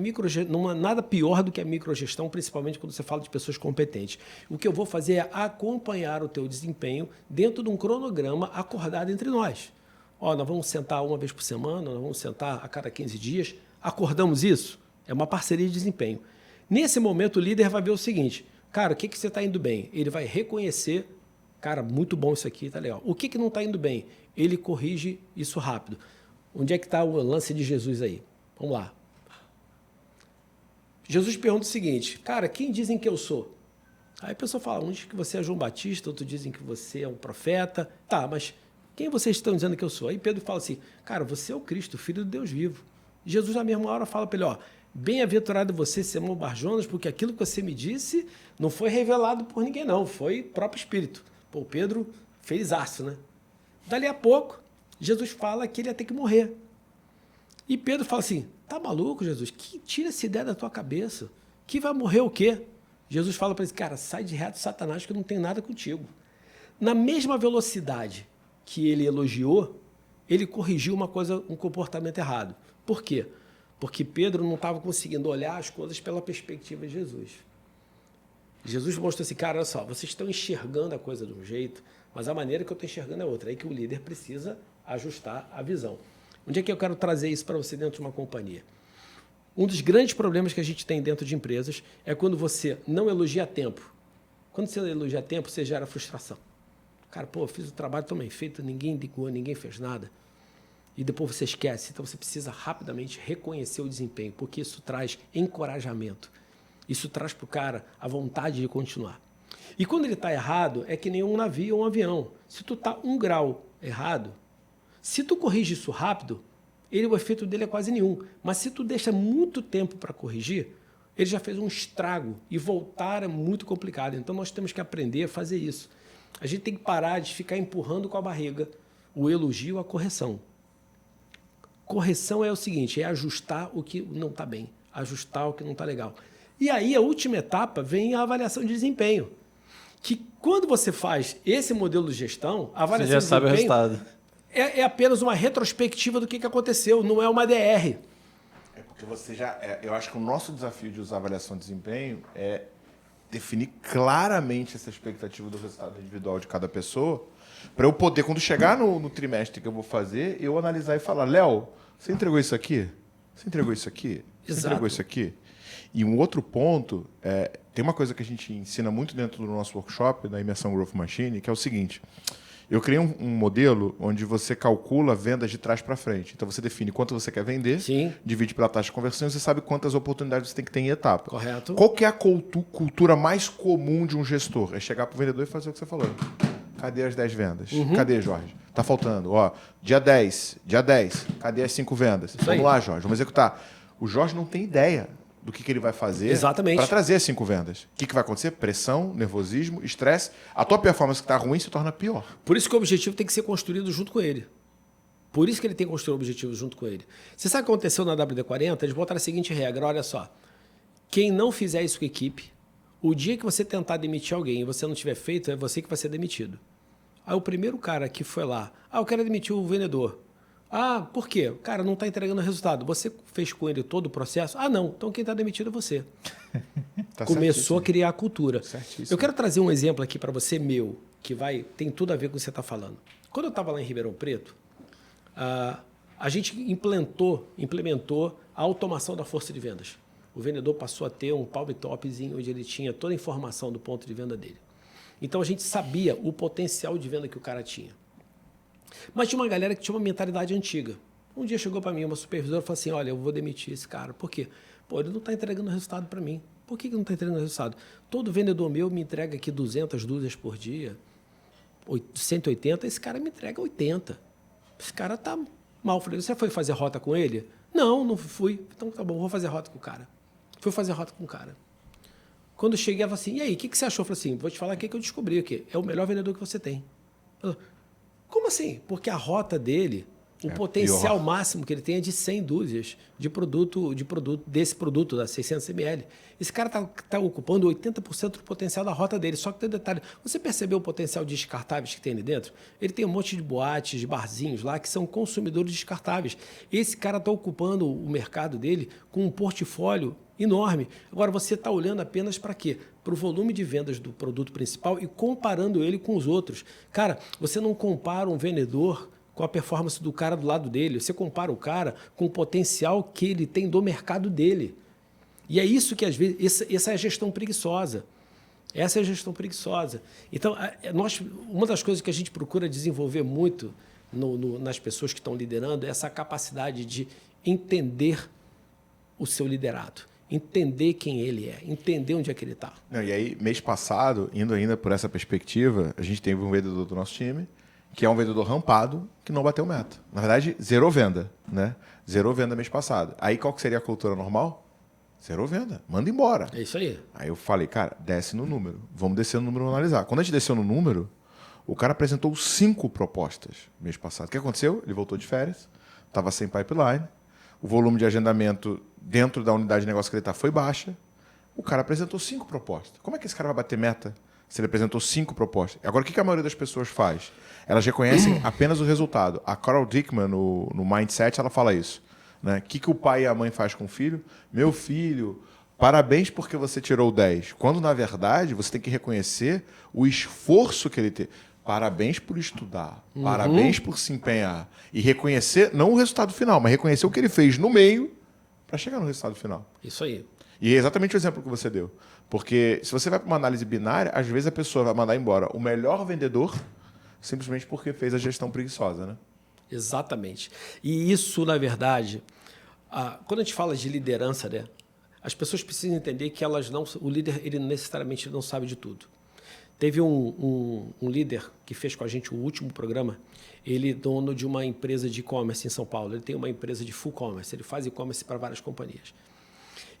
não há nada pior do que a microgestão, principalmente quando você fala de pessoas competentes. O que eu vou fazer é acompanhar o teu desempenho dentro de um cronograma acordado entre nós. Nós vamos sentar uma vez por semana, nós vamos sentar a cada 15 dias. Acordamos isso? É uma parceria de desempenho. Nesse momento, o líder vai ver o seguinte, Cara, o que você está indo bem? Ele vai reconhecer, cara, muito bom isso aqui, tá legal. O que não está indo bem? Ele corrige isso rápido. Onde é que está o lance de Jesus aí? Vamos lá. Jesus pergunta o seguinte, cara, quem dizem que eu sou? Aí a pessoa fala, um diz que você é João Batista, outro dizem que você é um profeta. Tá, mas quem vocês estão dizendo que eu sou? Aí Pedro fala assim, cara, você é o Cristo, filho do Deus vivo. E Jesus, na mesma hora, fala para ele, ó, bem-aventurado você, Simão Barjonas, porque aquilo que você me disse não foi revelado por ninguém, não, foi o próprio Espírito. Pô, o Pedro fez aço, né? Dali a pouco, Jesus fala que ele ia ter que morrer. E Pedro fala assim, tá maluco, Jesus? Que tira essa ideia da tua cabeça. Que vai morrer o quê? Jesus fala para ele, cara, sai de reto, Satanás, que eu não tenho nada contigo. Na mesma velocidade que ele elogiou, ele corrigiu uma coisa, um comportamento errado. Por quê? Porque Pedro não estava conseguindo olhar as coisas pela perspectiva de Jesus. Jesus mostrou assim, cara, olha só, vocês estão enxergando a coisa de um jeito, mas a maneira que eu estou enxergando é outra. É aí que o líder precisa ajustar a visão. Onde é que eu quero trazer isso para você dentro de uma companhia? Um dos grandes problemas que a gente tem dentro de empresas é quando você não elogia a tempo. Quando você elogia a tempo, você gera frustração. Cara, pô, fiz o trabalho tão bem feito, ninguém ligou, ninguém fez nada. E depois você esquece. Então você precisa rapidamente reconhecer o desempenho, porque isso traz encorajamento. Isso traz para o cara a vontade de continuar. E quando ele está errado, é que nem um navio ou um avião. Se tu está 1 grau errado, se tu corrige isso rápido, o efeito dele é quase nenhum. Mas se tu deixa muito tempo para corrigir, ele já fez um estrago. E voltar é muito complicado. Então nós temos que aprender a fazer isso. A gente tem que parar de ficar empurrando com a barriga o elogio, a correção. Correção é o seguinte, é ajustar o que não está bem, ajustar o que não está legal. E aí a última etapa vem a avaliação de desempenho. Que quando você faz esse modelo de gestão, a avaliação
você já
de desempenho
sabe o resultado.
É apenas uma retrospectiva do que aconteceu, não é uma DR.
É porque você já... eu acho que o nosso desafio de usar avaliação de desempenho é definir claramente essa expectativa do resultado individual de cada pessoa, para eu poder, quando chegar no trimestre que eu vou fazer, eu analisar e falar, Léo, você entregou isso aqui? Você entregou isso aqui? Você
Exato.
entregou isso aqui? E um outro ponto, tem uma coisa que a gente ensina muito dentro do nosso workshop, da Imersão Growth Machine, que é o seguinte, eu criei um modelo onde você calcula vendas de trás para frente. Então você define quanto você quer vender,
Sim.
divide pela taxa de conversão e você sabe quantas oportunidades você tem que ter em etapa.
Correto.
Qual que é a cultura mais comum de um gestor? É chegar para o vendedor e fazer o que você falou. Cadê as 10 vendas? Cadê, Jorge? Tá faltando. Ó, dia 10. Cadê as 5 vendas?
Isso
Vamos
aí.
lá, Jorge. Vamos executar. O Jorge não tem ideia do que ele vai fazer
Exatamente.
para trazer as 5 vendas. O que vai acontecer? Pressão, nervosismo, estresse. A tua performance que está ruim se torna pior.
Por isso que o objetivo tem que ser construído junto com ele. Por isso que ele tem que construir o objetivo junto com ele. Você sabe o que aconteceu na WD-40? Eles botaram a seguinte regra, olha só. Quem não fizer isso com a equipe, o dia que você tentar demitir alguém e você não tiver feito, é você que vai ser demitido. Aí o primeiro cara que foi lá, eu quero demitir o vendedor. Por quê? O cara não está entregando resultado. Você fez com ele todo o processo? Não. Então quem está demitido é você.
Tá
Começou a criar a cultura.
Certíssimo.
Eu quero trazer um exemplo aqui para você meu, que tem tudo a ver com o que você está falando. Quando eu estava lá em Ribeirão Preto, a gente implementou a automação da força de vendas. O vendedor passou a ter um palm topzinho onde ele tinha toda a informação do ponto de venda dele. Então a gente sabia o potencial de venda que o cara tinha. Mas tinha uma galera que tinha uma mentalidade antiga. Um dia chegou para mim uma supervisora e falou assim, olha, eu vou demitir esse cara. Por quê? Ele não está entregando resultado para mim. Por que não está entregando resultado? Todo vendedor meu me entrega aqui 200 dúzias por dia, 180, esse cara me entrega 80. Esse cara está mal. Eu falei, você foi fazer rota com ele? Não fui. Então tá bom, vou fazer rota com o cara. Fui fazer rota com o cara. Quando eu cheguei, ela falou assim, e aí, o que você achou? Eu falei assim, vou te falar o que eu descobri aqui. É o melhor vendedor que você tem. Eu, como assim? Porque a rota dele, o potencial máximo que ele tem é de 100 dúzias desse produto, da 600 ml. Esse cara está ocupando 80% do potencial da rota dele. Só que tem um detalhe, você percebeu o potencial de descartáveis que tem ali dentro? Ele tem um monte de boates, de barzinhos lá, que são consumidores descartáveis. Esse cara está ocupando o mercado dele com um portfólio enorme. Agora, você está olhando apenas para quê? Para o volume de vendas do produto principal e comparando ele com os outros. Cara, você não compara um vendedor com a performance do cara do lado dele. Você compara o cara com o potencial que ele tem do mercado dele. E é isso que, às vezes, essa é a gestão preguiçosa. Essa é a gestão preguiçosa. Então, uma das coisas que a gente procura desenvolver muito nas pessoas que estão liderando é essa capacidade de entender o seu liderado, entender quem ele é, entender onde é que ele está.
E aí, mês passado, indo ainda por essa perspectiva, a gente teve um vendedor do nosso time, que é um vendedor rampado, que não bateu meta. Na verdade, zerou venda, né? Zerou venda mês passado. Aí, qual que seria a cultura normal? Zerou venda, manda embora.
É isso aí.
Aí eu falei, cara, desce no número. Vamos descer no número e analisar. Quando a gente desceu no número, o cara apresentou 5 propostas mês passado. O que aconteceu? Ele voltou de férias, estava sem pipeline, o volume de agendamento dentro da unidade de negócio que ele está foi baixa. O cara apresentou 5 propostas. Como é que esse cara vai bater meta se ele apresentou 5 propostas? Agora, o que a maioria das pessoas faz? Elas reconhecem apenas o resultado. A Carol Dickman, no Mindset, ela fala isso. O que o pai e a mãe faz com o filho? Meu filho, parabéns porque você tirou 10. Quando, na verdade, você tem que reconhecer o esforço que ele teve. Parabéns por estudar, parabéns por se empenhar. E reconhecer, não o resultado final, mas reconhecer o que ele fez no meio para chegar no resultado final.
Isso aí.
E é exatamente o exemplo que você deu. Porque se você vai para uma análise binária, às vezes a pessoa vai mandar embora o melhor vendedor simplesmente porque fez a gestão preguiçosa, né?
Exatamente. E isso, na verdade, quando a gente fala de liderança, né, as pessoas precisam entender que o líder ele necessariamente não sabe de tudo. Teve um líder que fez com a gente o último programa, ele é dono de uma empresa de e-commerce em São Paulo, ele tem uma empresa de full commerce, ele faz e-commerce para várias companhias.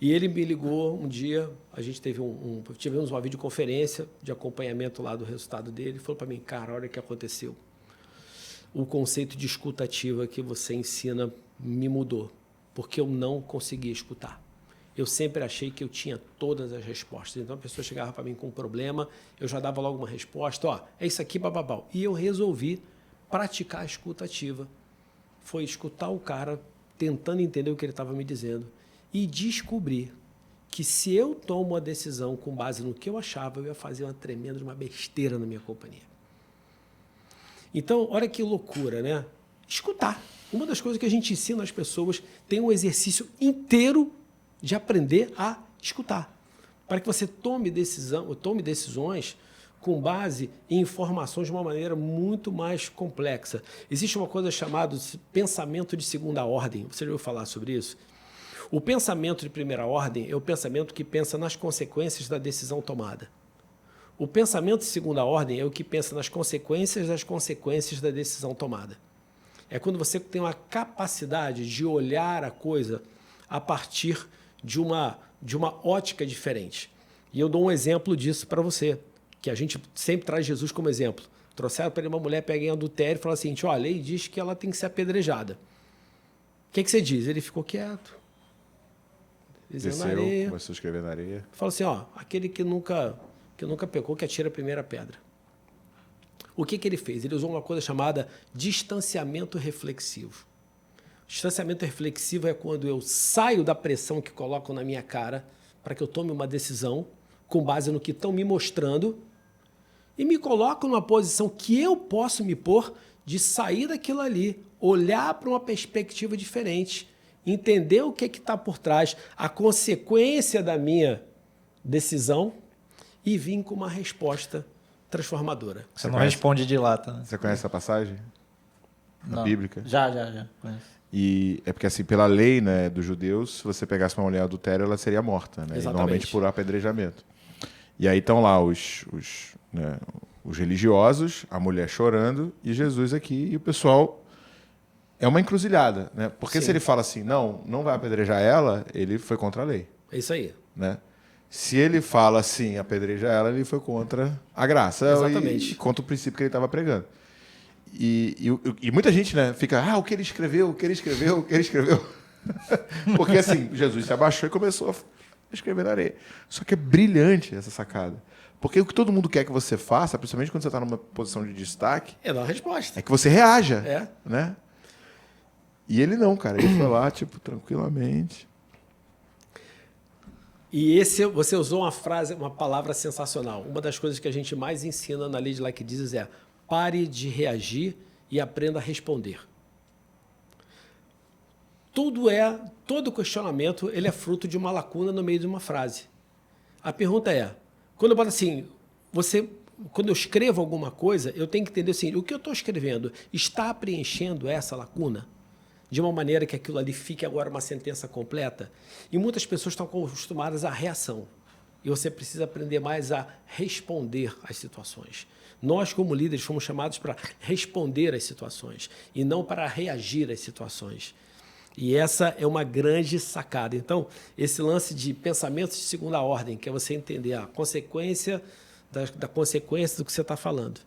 E ele me ligou um dia, a gente tivemos uma videoconferência de acompanhamento lá do resultado dele, e falou para mim, cara, olha o que aconteceu. O conceito de escuta ativa que você ensina me mudou, porque eu não conseguia escutar. Eu sempre achei que eu tinha todas as respostas. Então, a pessoa chegava para mim com um problema, eu já dava logo uma resposta, é isso aqui, bababau. E eu resolvi praticar a escuta ativa. Foi escutar o cara, tentando entender o que ele estava me dizendo, e descobrir que se eu tomo a decisão com base no que eu achava, eu ia fazer uma besteira na minha companhia. Então, olha que loucura, né? Escutar. Uma das coisas que a gente ensina às pessoas tem um exercício inteiro de aprender a escutar. Para que você tome decisões com base em informações de uma maneira muito mais complexa. Existe uma coisa chamada pensamento de segunda ordem. Você já ouviu falar sobre isso? O pensamento de primeira ordem é o pensamento que pensa nas consequências da decisão tomada. O pensamento de segunda ordem é o que pensa nas consequências das consequências da decisão tomada. É quando você tem uma capacidade de olhar a coisa a partir de uma ótica diferente. E eu dou um exemplo disso para você, que a gente sempre traz Jesus como exemplo. Trouxeram para ele uma mulher pega em adultério e falaram assim, a lei diz que ela tem que ser apedrejada. O que você diz? Ele ficou quieto.
Desceu, começou a escrever na areia.
Falou assim, aquele que nunca pecou, que atira a primeira pedra. O que ele fez? Ele usou uma coisa chamada distanciamento reflexivo. Distanciamento reflexivo é quando eu saio da pressão que colocam na minha cara para que eu tome uma decisão com base no que estão me mostrando e me coloco numa posição que eu posso me pôr de sair daquilo ali, olhar para uma perspectiva diferente, entender o que está por trás, a consequência da minha decisão e vir com uma resposta transformadora.
Você não responde de lata, né?
Você conhece essa passagem? Na bíblica?
Já conheço.
E é porque, assim, pela lei, né, dos judeus, se você pegasse uma mulher adultéria, ela seria morta, né? Normalmente por apedrejamento. E aí estão lá os religiosos, a mulher chorando e Jesus aqui, e o pessoal... É uma encruzilhada, né? Porque se ele fala assim, não vai apedrejar ela, ele foi contra a lei.
É isso aí.
Né? Se ele fala assim, apedreja ela, ele foi contra a graça.
Exatamente.
E contra o princípio que ele estava pregando. E muita gente, né, fica, o que ele escreveu. Porque assim, Jesus se abaixou e começou a escrever na areia. Só que é brilhante essa sacada. Porque o que todo mundo quer que você faça, principalmente quando você está numa posição de destaque...
É dar uma resposta.
É que você reaja.
É.
Né? E ele não, cara. Ele foi lá, tranquilamente.
E você usou uma palavra sensacional. Uma das coisas que a gente mais ensina na Lead Like Jesus é pare de reagir e aprenda a responder. Todo questionamento ele é fruto de uma lacuna no meio de uma frase. A pergunta é, Quando eu boto assim, quando eu escrevo alguma coisa, eu tenho que entender assim, o que eu estou escrevendo está preenchendo essa lacuna? De uma maneira que aquilo ali fique agora uma sentença completa? E muitas pessoas estão acostumadas à reação. E você precisa aprender mais a responder às situações. Nós, como líderes, fomos chamados para responder às situações e não para reagir às situações. E essa é uma grande sacada. Então, esse lance de pensamentos de segunda ordem, que é você entender a consequência da consequência do que você está falando.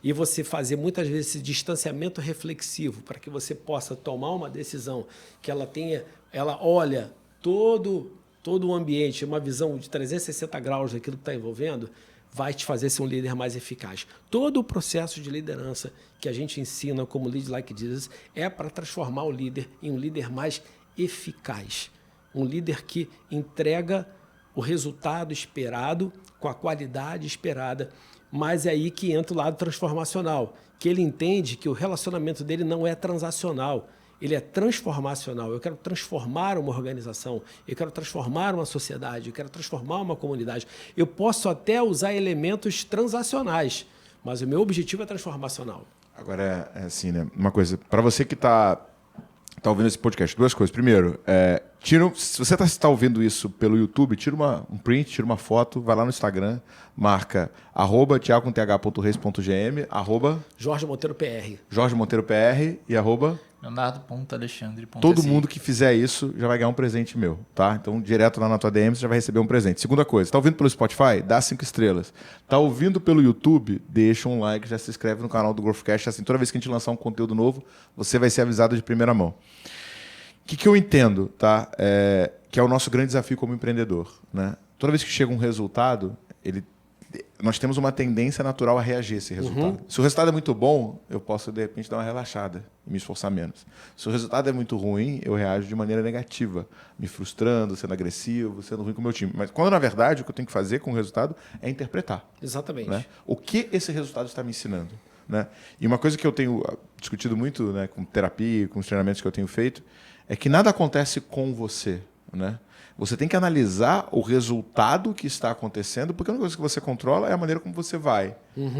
E você fazer, muitas vezes, esse distanciamento reflexivo para que você possa tomar uma decisão que ela olha todo o ambiente, uma visão de 360 graus daquilo que está envolvendo, vai te fazer ser um líder mais eficaz. Todo o processo de liderança que a gente ensina como Lead Like Jesus é para transformar o líder em um líder mais eficaz. Um líder que entrega o resultado esperado com a qualidade esperada, mas é aí que entra o lado transformacional, que ele entende que o relacionamento dele não é transacional, ele é transformacional. Eu quero transformar uma organização, eu quero transformar uma sociedade, eu quero transformar uma comunidade. Eu posso até usar elementos transacionais, mas o meu objetivo é transformacional.
Agora, é assim, né? Uma coisa, para você que está ouvindo esse podcast, duas coisas. Primeiro, se você está ouvindo isso pelo YouTube, tira um print, tira uma foto, vai lá no Instagram, marca @thiago_reis.gm,
Jorge Monteiro PR.
Jorge Monteiro PR e
Leonardo.alexandre.sc.
Todo mundo que fizer isso já vai ganhar um presente meu, tá? Então, direto lá na tua DM, você já vai receber um presente. Segunda coisa, tá ouvindo pelo Spotify? Dá 5 estrelas. Tá ouvindo pelo YouTube? Deixa um like, já se inscreve no canal do Growthcast. Assim, toda vez que a gente lançar um conteúdo novo, você vai ser avisado de primeira mão. O que eu entendo, tá? Que é o nosso grande desafio como empreendedor, né? Toda vez que chega um resultado, nós temos uma tendência natural a reagir a esse resultado. Se o resultado é muito bom, eu posso, de repente, dar uma relaxada e me esforçar menos. Se o resultado é muito ruim, eu reajo de maneira negativa, me frustrando, sendo agressivo, sendo ruim com o meu time. Mas quando, na verdade, o que eu tenho que fazer com o resultado é interpretar.
Exatamente.
Né? O que esse resultado está me ensinando. Né? E uma coisa que eu tenho discutido muito, né, com terapia, com os treinamentos que eu tenho feito, é que nada acontece com você, né? Você tem que analisar o resultado que está acontecendo, porque a única coisa que você controla é a maneira como você vai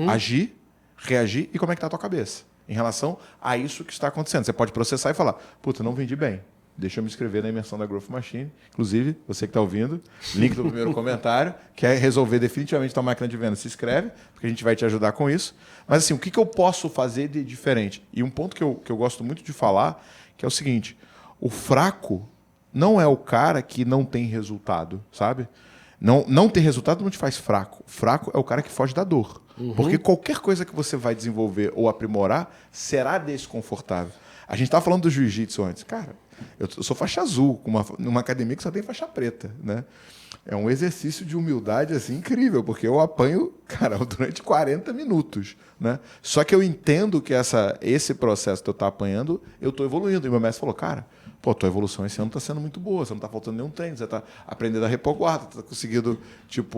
agir, reagir e como é que está a tua cabeça em relação a isso que está acontecendo. Você pode processar e falar, puta, não vendi bem. Deixa eu me inscrever na imersão da Growth Machine. Inclusive, você que está ouvindo, link do primeiro comentário, quer resolver definitivamente tua máquina de venda, se inscreve, porque a gente vai te ajudar com isso. Mas assim, o que eu posso fazer de diferente? E um ponto que eu gosto muito de falar, que é o seguinte, o fraco não é o cara que não tem resultado, sabe? Não ter resultado não te faz fraco. Fraco é o cara que foge da dor. Porque qualquer coisa que você vai desenvolver ou aprimorar será desconfortável. A gente estava falando do jiu-jitsu antes. Cara, eu sou faixa azul, numa academia que só tem faixa preta, né? É um exercício de humildade assim, incrível, porque eu apanho, cara, durante 40 minutos. Né? Só que eu entendo que esse processo que eu estou apanhando, eu estou evoluindo. E meu mestre falou, cara, tua evolução esse ano está sendo muito boa, você não está faltando nenhum treino, você está aprendendo a repor guarda, está conseguindo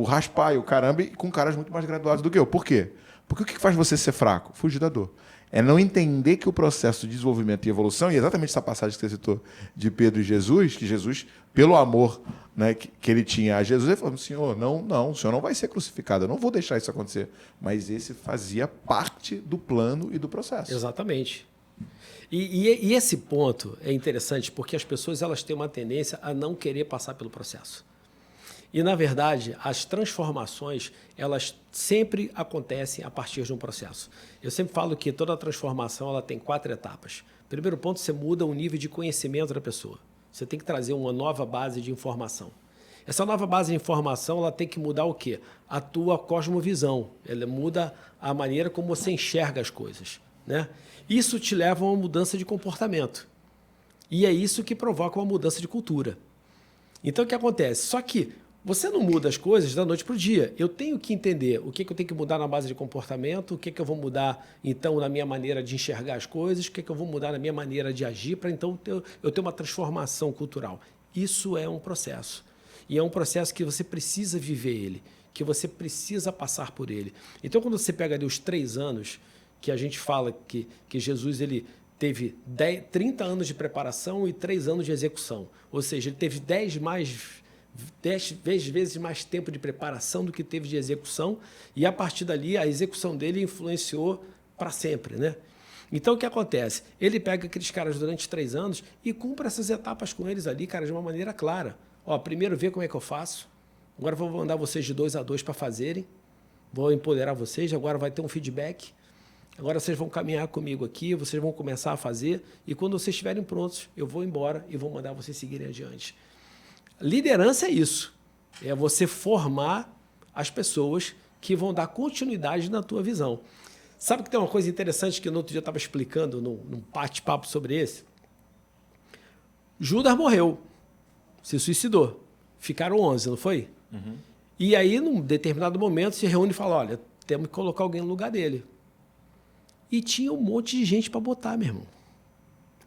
raspar e o caramba, e com caras muito mais graduados do que eu. Por quê? Porque o que faz você ser fraco? Fugir da dor. É não entender que o processo de desenvolvimento e evolução, e exatamente essa passagem que você citou de Pedro e Jesus, que Jesus, pelo amor, né, que ele tinha a Jesus, ele falou, Senhor, o Senhor não vai ser crucificado, eu não vou deixar isso acontecer. Mas esse fazia parte do plano e do processo.
Exatamente. E esse ponto é interessante porque as pessoas elas têm uma tendência a não querer passar pelo processo. E, na verdade, as transformações elas sempre acontecem a partir de um processo. Eu sempre falo que toda transformação ela tem 4 etapas. Primeiro ponto, você muda o nível de conhecimento da pessoa. Você tem que trazer uma nova base de informação. Essa nova base de informação ela tem que mudar o quê? A tua cosmovisão. Ela muda a maneira como você enxerga as coisas. Né? Isso te leva a uma mudança de comportamento. E é isso que provoca uma mudança de cultura. Então, o que acontece? Só que você não muda as coisas da noite para o dia. Eu tenho que entender o que eu tenho que mudar na base de comportamento, o que eu vou mudar, então, na minha maneira de enxergar as coisas, o que eu vou mudar na minha maneira de agir para, então, eu ter uma transformação cultural. Isso é um processo. E é um processo que você precisa viver ele, que você precisa passar por ele. Então, quando você pega ali os 3 anos, que a gente fala que Jesus ele teve 30 anos de preparação e 3 anos de execução. Ou seja, ele teve 10 mais 10 vezes mais tempo de preparação do que teve de execução, e a partir dali a execução dele influenciou para sempre, né? Então o que acontece? Ele pega aqueles caras durante 3 anos e cumpre essas etapas com eles ali, cara, de uma maneira clara. Ó, primeiro vê como é que eu faço, agora vou mandar vocês de 2 a 2 para fazerem, vou empoderar vocês, agora vai ter um feedback, agora vocês vão caminhar comigo aqui, vocês vão começar a fazer, e quando vocês estiverem prontos, eu vou embora e vou mandar vocês seguirem adiante. Liderança é isso, é você formar as pessoas que vão dar continuidade na tua visão. Sabe que tem uma coisa interessante que no outro dia eu estava explicando num bate-papo sobre esse? Judas morreu, se suicidou, ficaram 11, não foi? Uhum. E aí, num determinado momento, se reúne e fala, olha, temos que colocar alguém no lugar dele. E tinha um monte de gente para botar, meu irmão.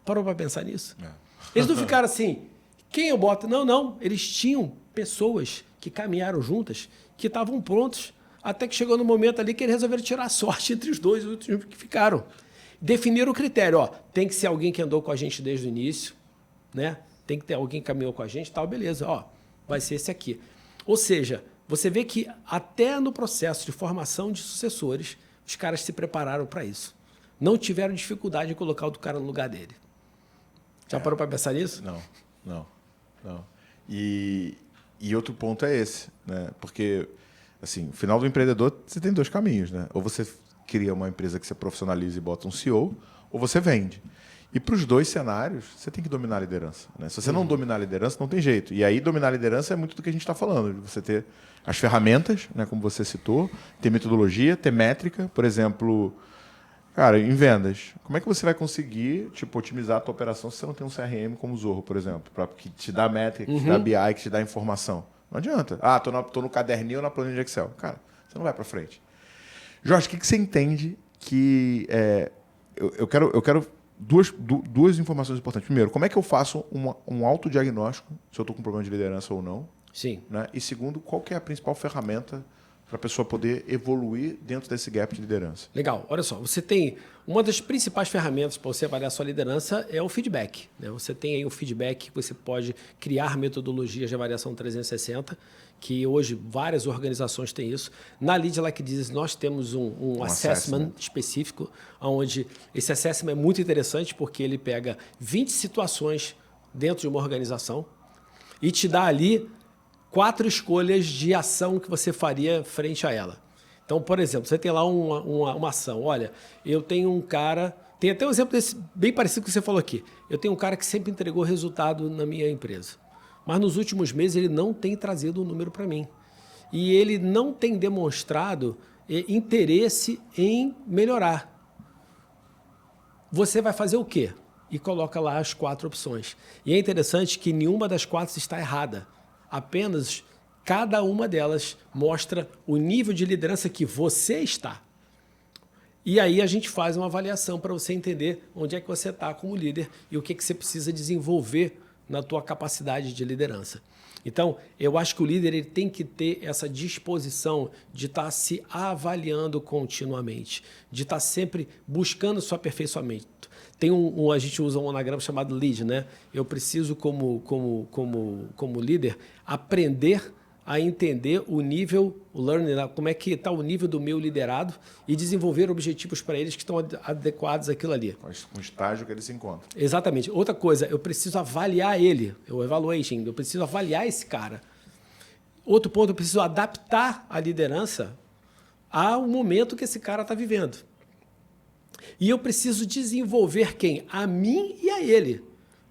Parou para pensar nisso? É. Eles não ficaram assim, quem eu boto? Não. Eles tinham pessoas que caminharam juntas, que estavam prontos, até que chegou no momento ali que eles resolveram tirar a sorte entre os dois últimos que ficaram. Definiram o critério, ó, tem que ser alguém que andou com a gente desde o início, né? Tem que ter alguém que caminhou com a gente, tal, beleza, ó, vai ser esse aqui. Ou seja, você vê que até no processo de formação de sucessores, os caras se prepararam para isso. Não tiveram dificuldade de colocar o cara no lugar dele. Já parou para pensar nisso?
Não. E outro ponto é esse, né? Porque, assim, no final do empreendedor, você tem 2 caminhos, né? Ou você cria uma empresa que você profissionaliza e bota um CEO, ou você vende. E para os 2 cenários, você tem que dominar a liderança, né? Se você não dominar a liderança, não tem jeito. E aí, dominar a liderança é muito do que a gente está falando, de você ter as ferramentas, né, como você citou, ter metodologia, ter métrica, por exemplo, cara, em vendas. Como é que você vai conseguir otimizar a tua operação se você não tem um CRM como o Zorro, por exemplo, que te dá métrica, que te dá BI, que te dá informação? Não adianta. Ah, tô no caderninho ou na planilha de Excel. Cara, você não vai para frente. Jorge, o que você entende que... Eu quero duas informações importantes. Primeiro, como é que eu faço um autodiagnóstico se eu estou com problema de liderança ou não?
Sim.
Né? E segundo, qual que é a principal ferramenta para a pessoa poder evoluir dentro desse gap de liderança?
Legal. Olha só, você tem... Uma das principais ferramentas para você avaliar a sua liderança é o feedback, né? Você tem aí o feedback, você pode criar metodologias de avaliação 360, que hoje várias organizações têm isso. Na Lead Like This, nós temos um assessment específico, onde esse assessment é muito interessante porque ele pega 20 situações dentro de uma organização e te dá ali 4 escolhas de ação que você faria frente a ela. Então, por exemplo, você tem lá uma ação. Olha, eu tenho um cara... Tem até um exemplo desse, bem parecido com o que você falou aqui. Eu tenho um cara que sempre entregou resultado na minha empresa. Mas nos últimos meses ele não tem trazido um número para mim. E ele não tem demonstrado interesse em melhorar. Você vai fazer o quê? E coloca lá as 4 opções. E é interessante que nenhuma das 4 está errada. Apenas cada uma delas mostra o nível de liderança que você está. E aí a gente faz uma avaliação para você entender onde é que você está como líder e o que você precisa desenvolver na tua capacidade de liderança. Então, eu acho que o líder ele tem que ter essa disposição de estar se avaliando continuamente, de estar sempre buscando seu aperfeiçoamento. Tem a gente usa um anagrama chamado LEAD, né? Eu preciso, como líder, aprender a entender o nível, o learning, como é que está o nível do meu liderado e desenvolver objetivos para eles que estão adequados àquilo ali.
Um estágio que ele se encontra.
Exatamente. Outra coisa, eu preciso avaliar ele, o evaluation, eu preciso avaliar esse cara. Outro ponto, eu preciso adaptar a liderança ao momento que esse cara está vivendo. E eu preciso desenvolver quem? A mim e a ele.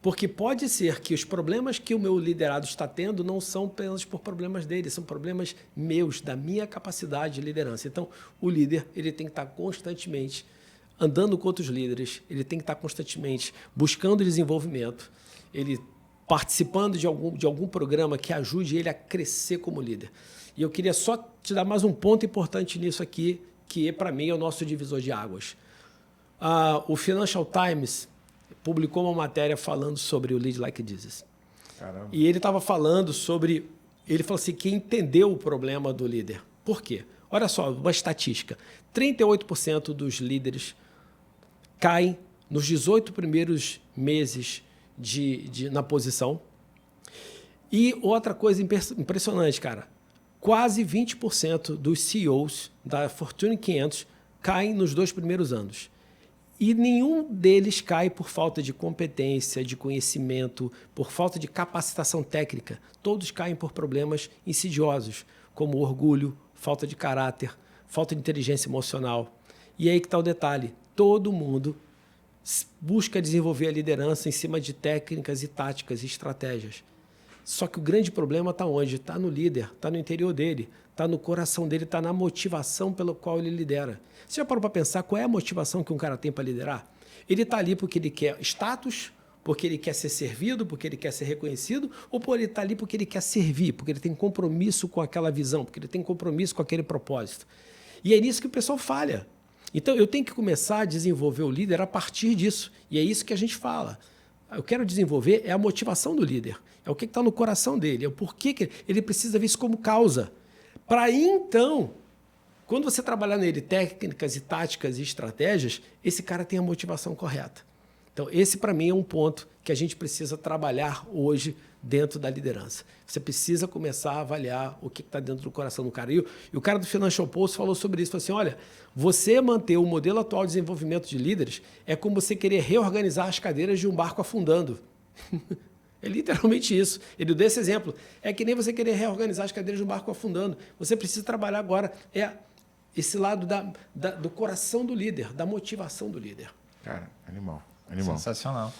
Porque pode ser que os problemas que o meu liderado está tendo não são apenas por problemas dele, são problemas meus, da minha capacidade de liderança. Então, o líder ele tem que estar constantemente andando com outros líderes, ele tem que estar constantemente buscando desenvolvimento, ele participando de algum programa que ajude ele a crescer como líder. E eu queria só te dar mais um ponto importante nisso aqui, que para mim é o nosso divisor de águas. O Financial Times publicou uma matéria falando sobre o Lead Like This.
Caramba.
E ele estava falando sobre... Ele falou assim, que entendeu o problema do líder. Por quê? Olha só, uma estatística. 38% dos líderes caem nos 18 primeiros meses na posição. E outra coisa impressionante, cara. Quase 20% dos CEOs da Fortune 500 caem nos 2 primeiros anos. E nenhum deles cai por falta de competência, de conhecimento, por falta de capacitação técnica. Todos caem por problemas insidiosos, como orgulho, falta de caráter, falta de inteligência emocional. E aí que está o detalhe. Todo mundo busca desenvolver a liderança em cima de técnicas e táticas e estratégias. Só que o grande problema está onde? Está no líder, está no interior dele, está no coração dele, está na motivação pela qual ele lidera. Você já parou para pensar qual é a motivação que um cara tem para liderar? Ele está ali porque ele quer status, porque ele quer ser servido, porque ele quer ser reconhecido, ou ele está ali porque ele quer servir, porque ele tem compromisso com aquela visão, porque ele tem compromisso com aquele propósito. E é nisso que o pessoal falha. Então, eu tenho que começar a desenvolver o líder a partir disso. E é isso que a gente fala. Eu quero desenvolver é a motivação do líder. É o que está no coração dele. É o porquê que ele precisa ver isso como causa. Para aí, então, quando você trabalhar nele técnicas e táticas e estratégias, esse cara tem a motivação correta. Então, esse, para mim, é um ponto que a gente precisa trabalhar hoje dentro da liderança. Você precisa começar a avaliar o que está dentro do coração do cara. E o cara do Financial Post falou sobre isso. Falou assim, olha, você manter o modelo atual de desenvolvimento de líderes é como você querer reorganizar as cadeiras de um barco afundando. É literalmente isso. Ele deu esse exemplo. É que nem você querer reorganizar as cadeiras de um barco afundando. Você precisa trabalhar agora esse lado do coração do líder, da motivação do líder.
Cara, animal.
Sensacional.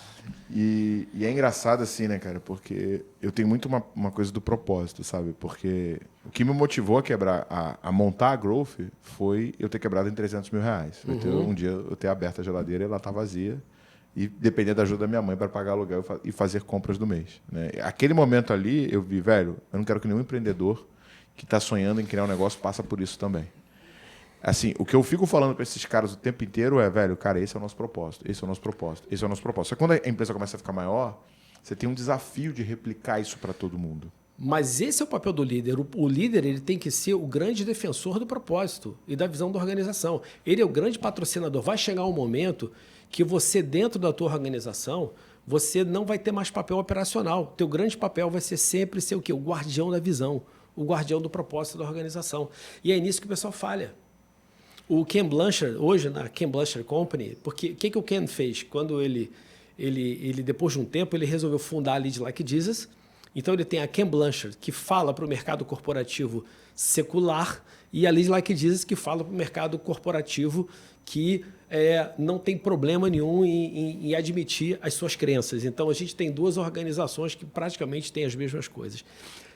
E é engraçado assim, né, cara? Porque eu tenho muito uma coisa do propósito, sabe? Porque o que me motivou a quebrar, a montar a Growth foi eu ter quebrado em R$300 mil. Um dia eu ter aberto a geladeira e ela tá vazia. E depender da ajuda da minha mãe para pagar aluguel e fazer compras do mês. Né? Aquele momento ali, eu vi, velho, eu não quero que nenhum empreendedor que está sonhando em criar um negócio passe por isso também. Assim, o que eu fico falando para esses caras o tempo inteiro é, velho, cara, esse é o nosso propósito, esse é o nosso propósito, esse é o nosso propósito. Só que quando a empresa começa a ficar maior, você tem um desafio de replicar isso para todo mundo.
Mas esse é o papel do líder. O líder ele tem que ser o grande defensor do propósito e da visão da organização. Ele é o grande patrocinador. Vai chegar um momento que você, dentro da tua organização, você não vai ter mais papel operacional. Teu grande papel vai ser sempre ser o quê? O guardião da visão, o guardião do propósito da organização. E é nisso que o pessoal falha. O Ken Blanchard, hoje na Ken Blanchard Company, porque o que o Ken fez? Quando ele, depois de um tempo, ele resolveu fundar a Lead Like Jesus. Então, ele tem a Ken Blanchard, que fala para o mercado corporativo secular, e a Lead Like Jesus, que fala para o mercado corporativo que não tem problema nenhum em admitir as suas crenças. Então, a gente tem duas organizações que praticamente têm as mesmas coisas.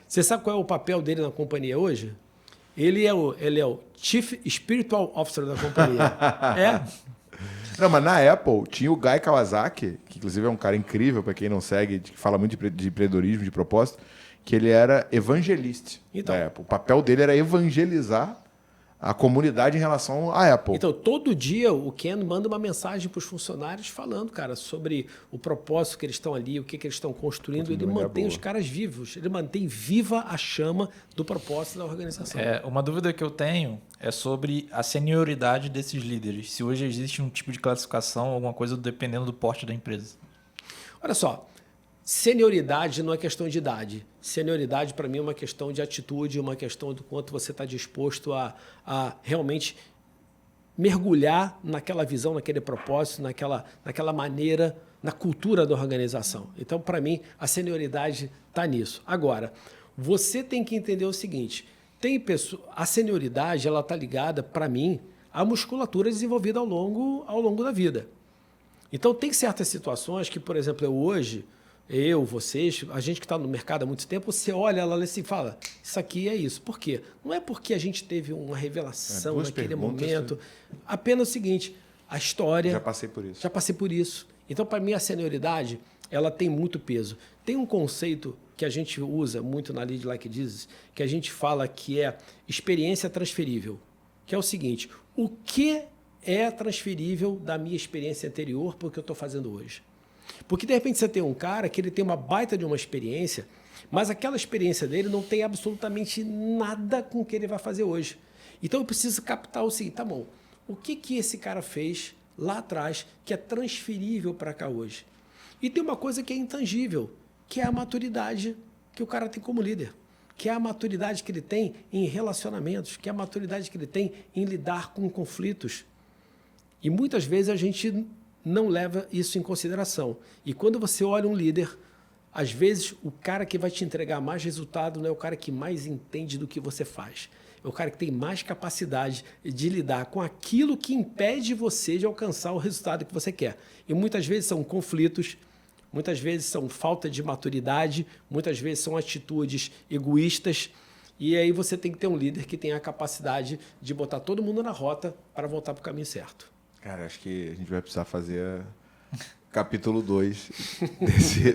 Você sabe qual é o papel dele na companhia hoje? Ele é o Chief Spiritual Officer da companhia.
Não, mas na Apple tinha o Guy Kawasaki, que inclusive é um cara incrível, para quem não segue, que fala muito de empreendedorismo, de propósito, que ele era evangelista da Apple. O papel dele era evangelizar a comunidade em relação à Apple.
Então, todo dia o Ken manda uma mensagem para os funcionários falando, cara, sobre o propósito que eles estão ali, o que eles estão construindo. Ele mantém os caras vivos. Ele mantém viva a chama do propósito da organização.
Uma dúvida que eu tenho é sobre a senioridade desses líderes. Se hoje existe um tipo de classificação, alguma coisa dependendo do porte da empresa.
Olha só, senioridade não é questão de idade. Senioridade, para mim, é uma questão de atitude, uma questão do quanto você está disposto a realmente mergulhar naquela visão, naquele propósito, naquela maneira, na cultura da organização. Então, para mim, a senioridade está nisso. Agora, você tem que entender o seguinte, a senioridade está ligada, para mim, à musculatura desenvolvida ao longo da vida. Então, tem certas situações que, por exemplo, vocês, a gente que está no mercado há muito tempo, você olha ela assim e fala, isso aqui é isso. Por quê? Não é porque a gente teve uma revelação naquele momento. Apenas o seguinte, a história...
Já passei por isso.
Já passei por isso. Então, para mim, a senioridade, ela tem muito peso. Tem um conceito que a gente usa muito na Lead Like Jesus, que a gente fala que é experiência transferível, que é o seguinte, o que é transferível da minha experiência anterior para o que eu estou fazendo hoje? Porque, de repente, você tem um cara que ele tem uma baita de uma experiência, mas aquela experiência dele não tem absolutamente nada com o que ele vai fazer hoje. Então, eu preciso captar o seguinte, tá bom, o que esse cara fez lá atrás que é transferível para cá hoje? E tem uma coisa que é intangível, que é a maturidade que o cara tem como líder, que é a maturidade que ele tem em relacionamentos, que é a maturidade que ele tem em lidar com conflitos. E muitas vezes a gente não leva isso em consideração. E quando você olha um líder, às vezes o cara que vai te entregar mais resultado não é o cara que mais entende do que você faz. É o cara que tem mais capacidade de lidar com aquilo que impede você de alcançar o resultado que você quer. E muitas vezes são conflitos, muitas vezes são falta de maturidade, muitas vezes são atitudes egoístas. E aí você tem que ter um líder que tenha a capacidade de botar todo mundo na rota para voltar para o caminho certo.
Cara, acho que a gente vai precisar fazer capítulo 2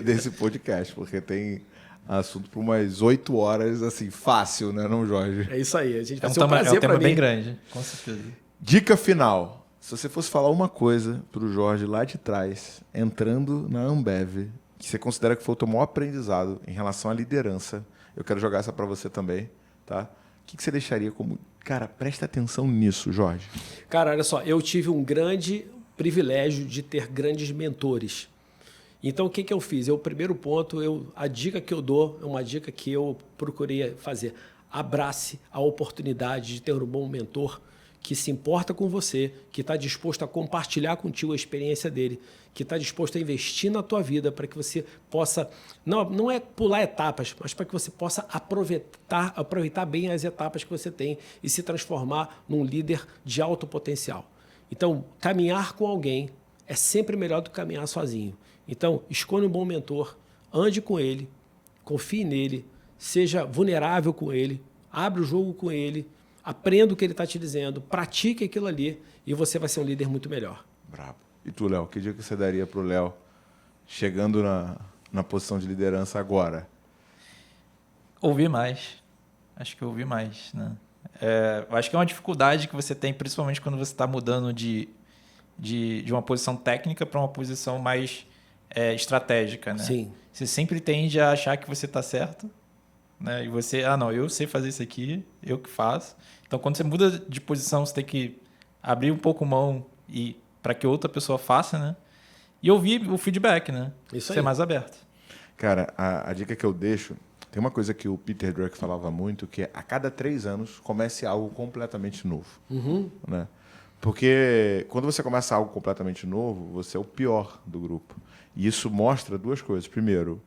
desse podcast, porque tem assunto por umas 8 horas, assim, fácil, né, não, Jorge?
É isso aí, a gente vai
É
ser um prazer para mim.
bem grande, com certeza.
Dica final. Se você fosse falar uma coisa para o Jorge lá de trás, entrando na Ambev, que você considera que foi o teu maior aprendizado em relação à liderança, eu quero jogar essa para você também, tá? O que você deixaria como... Cara, presta atenção nisso, Jorge.
Cara, olha só, eu tive um grande privilégio de ter grandes mentores. Então, o que eu fiz? O primeiro ponto, a dica que eu dou é uma dica que eu procurei fazer. Abrace a oportunidade de ter um bom mentor que se importa com você, que está disposto a compartilhar contigo a experiência dele, que está disposto a investir na tua vida para que você possa, não é pular etapas, mas para que você possa aproveitar bem as etapas que você tem e se transformar num líder de alto potencial. Então, caminhar com alguém é sempre melhor do que caminhar sozinho. Então, escolha um bom mentor, ande com ele, confie nele, seja vulnerável com ele, abre o jogo com ele, aprenda o que ele está te dizendo, pratique aquilo ali e você vai ser um líder muito melhor.
Brabo. E tu, Léo, que dica você daria para o Léo chegando na posição de liderança agora?
Ouvir mais. Acho que ouvir mais, né? Eu acho que é uma dificuldade que você tem, principalmente quando você está mudando de uma posição técnica para uma posição mais estratégica, né?
Sim.
Você sempre tende a achar que você está certo, né? E você, não, eu sei fazer isso aqui, eu que faço. Então, quando você muda de posição, você tem que abrir um pouco mão e para que outra pessoa faça, né? E ouvir o feedback, né?
Isso aí.
Ser mais aberto.
Cara, a dica que eu deixo, tem uma coisa que o Peter Drucker falava muito, que é a cada 3 anos comece algo completamente novo. Né? Porque quando você começa algo completamente novo, você é o pior do grupo. E isso mostra 2 coisas. Primeiro,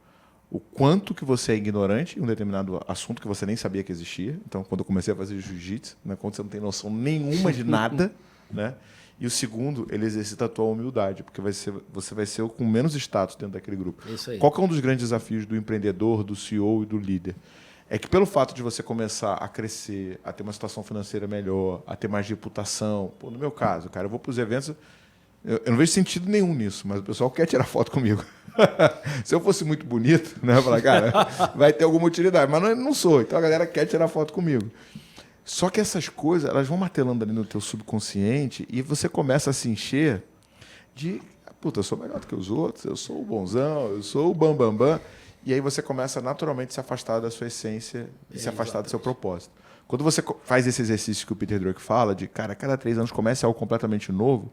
o quanto que você é ignorante em um determinado assunto que você nem sabia que existia. Então, quando eu comecei a fazer jiu-jitsu, né, quando você não tem noção nenhuma de nada, né? E o segundo, ele exercita a tua humildade, porque você vai ser o com menos status dentro daquele grupo.
Isso aí.
Qual que é um dos grandes desafios do empreendedor, do CEO e do líder? É que pelo fato de você começar a crescer, a ter uma situação financeira melhor, a ter mais reputação... Pô, no meu caso, cara, eu vou para os eventos... Eu não vejo sentido nenhum nisso, mas o pessoal quer tirar foto comigo. Se eu fosse muito bonito, né, eu falar, cara, vai ter alguma utilidade. Mas não sou, então a galera quer tirar foto comigo. Só que essas coisas, elas vão martelando ali no teu subconsciente e você começa a se encher de... Puta, eu sou melhor do que os outros, eu sou o bonzão, eu sou o bambambam. E aí você começa naturalmente a se afastar da sua essência e se afastar do seu propósito. Quando você faz esse exercício que o Peter Drucker fala, de, cara, a cada 3 anos comece algo completamente novo,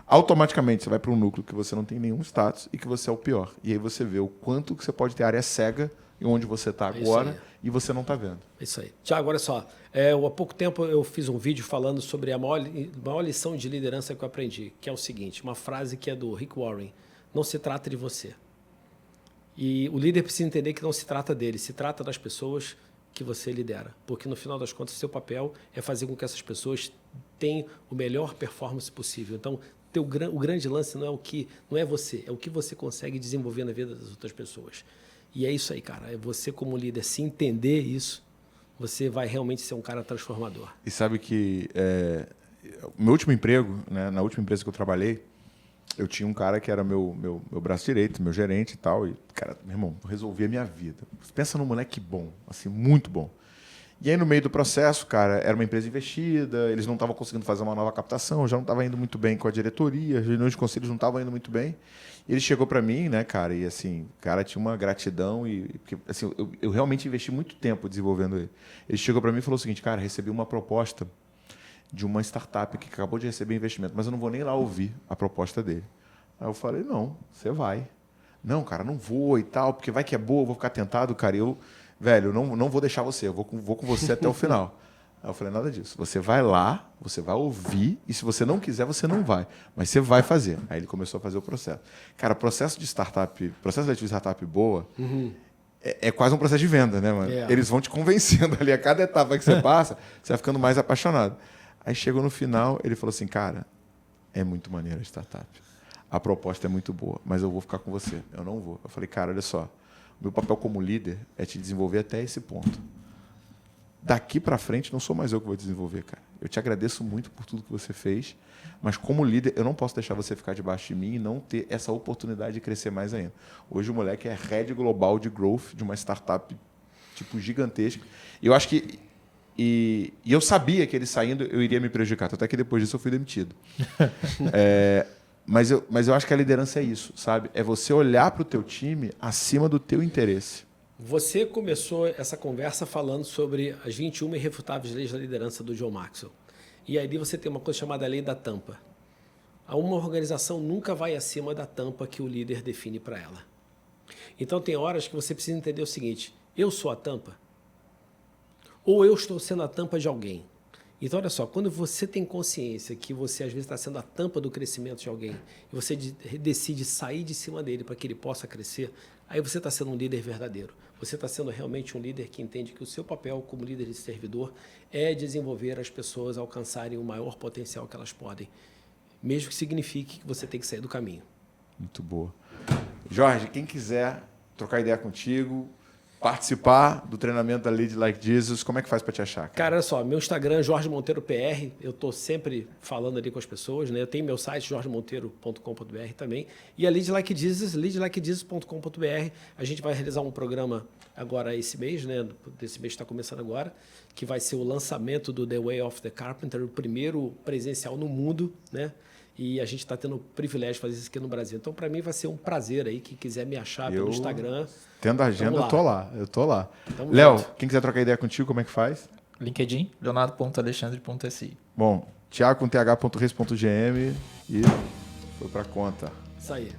automaticamente você vai para um núcleo que você não tem nenhum status e que você é o pior. E aí você vê o quanto que você pode ter área cega e onde você está agora e você não está vendo.
Isso aí. Tiago, olha só. Há pouco tempo eu fiz um vídeo falando sobre a maior lição de liderança que eu aprendi, que é o seguinte, uma frase que é do Rick Warren: não se trata de você. E o líder precisa entender que não se trata dele, se trata das pessoas que você lidera. Porque no final das contas, seu papel é fazer com que essas pessoas tenham o melhor performance possível. Então, o grande lance não é você, é o que você consegue desenvolver na vida das outras pessoas. E é isso aí, cara. É você como líder, se entender isso, você vai realmente ser um cara transformador.
E sabe que o meu último emprego, né, na última empresa que eu trabalhei, eu tinha um cara que era meu braço direito, meu gerente e tal. E, cara, meu irmão, resolvia a minha vida. Pensa num moleque bom, assim, muito bom. E aí, no meio do processo, cara, era uma empresa investida, eles não estavam conseguindo fazer uma nova captação, já não estava indo muito bem com a diretoria, as reuniões de conselhos não estavam indo muito bem. E ele chegou para mim, né, cara, e assim, o cara tinha uma gratidão e porque, assim, eu realmente investi muito tempo desenvolvendo ele. Ele chegou para mim e falou o seguinte, cara, recebi uma proposta de uma startup que acabou de receber investimento, mas eu não vou nem lá ouvir a proposta dele. Aí eu falei, não, você vai. Não, cara, não vou e tal, porque vai que é boa, eu vou ficar tentado, cara. velho, eu não vou deixar você, eu vou com você até o final. Aí eu falei, nada disso. Você vai lá, você vai ouvir, e se você não quiser, você não vai. Mas você vai fazer. Aí ele começou a fazer o processo. Cara, processo seletivo de startup boa, é quase um processo de venda, né, mano? Eles vão te convencendo ali. A cada etapa que você passa, você vai ficando mais apaixonado. Aí chegou no final, ele falou assim, cara, é muito maneiro a startup. A proposta é muito boa, mas eu vou ficar com você. Eu não vou. Eu falei, cara, olha só. Meu papel como líder é te desenvolver até esse ponto. Daqui para frente, não sou mais eu que vou desenvolver, cara. Eu te agradeço muito por tudo que você fez, mas como líder, eu não posso deixar você ficar debaixo de mim e não ter essa oportunidade de crescer mais ainda. Hoje o moleque é head global de growth de uma startup tipo gigantesca. E eu acho que... E eu sabia que ele saindo, eu iria me prejudicar. Até que depois disso eu fui demitido. Mas eu acho que a liderança é isso, sabe? É você olhar para o teu time acima do teu interesse. Você
começou essa conversa falando sobre as 21 irrefutáveis leis da liderança do John Maxwell. E aí você tem uma coisa chamada lei da tampa. Uma organização nunca vai acima da tampa que o líder define para ela. Então tem horas que você precisa entender o seguinte, eu sou a tampa? Ou eu estou sendo a tampa de alguém? Então, olha só, quando você tem consciência que você às vezes está sendo a tampa do crescimento de alguém e você decide sair de cima dele para que ele possa crescer, aí você está sendo um líder verdadeiro. Você está sendo realmente um líder que entende que o seu papel como líder de servidor é desenvolver as pessoas a alcançarem o maior potencial que elas podem, mesmo que signifique que você tem que sair do caminho.
Muito boa. Jorge, quem quiser trocar ideia contigo, participar do treinamento da Lead Like Jesus, como é que faz para te achar?
Cara, olha só, meu Instagram é Jorge Monteiro PR, eu estou sempre falando ali com as pessoas, né? Eu tenho meu site, jorgemonteiro.com.br também, e a Lead Like Jesus, leadlikejesus.com.br. A gente vai realizar um programa agora esse mês, né? Desse mês que está começando agora, que vai ser o lançamento do The Way of the Carpenter, o primeiro presencial no mundo, né? E a gente está tendo o privilégio de fazer isso aqui no Brasil. Então, para mim, vai ser um prazer aí. Quem quiser me achar pelo Instagram.
Tendo a agenda, eu tô lá. Léo, quem quiser trocar ideia contigo, como é que faz?
LinkedIn, leonardo.alexandre.si.
Bom, thiago.th.res.gm e foi para conta.
Isso aí.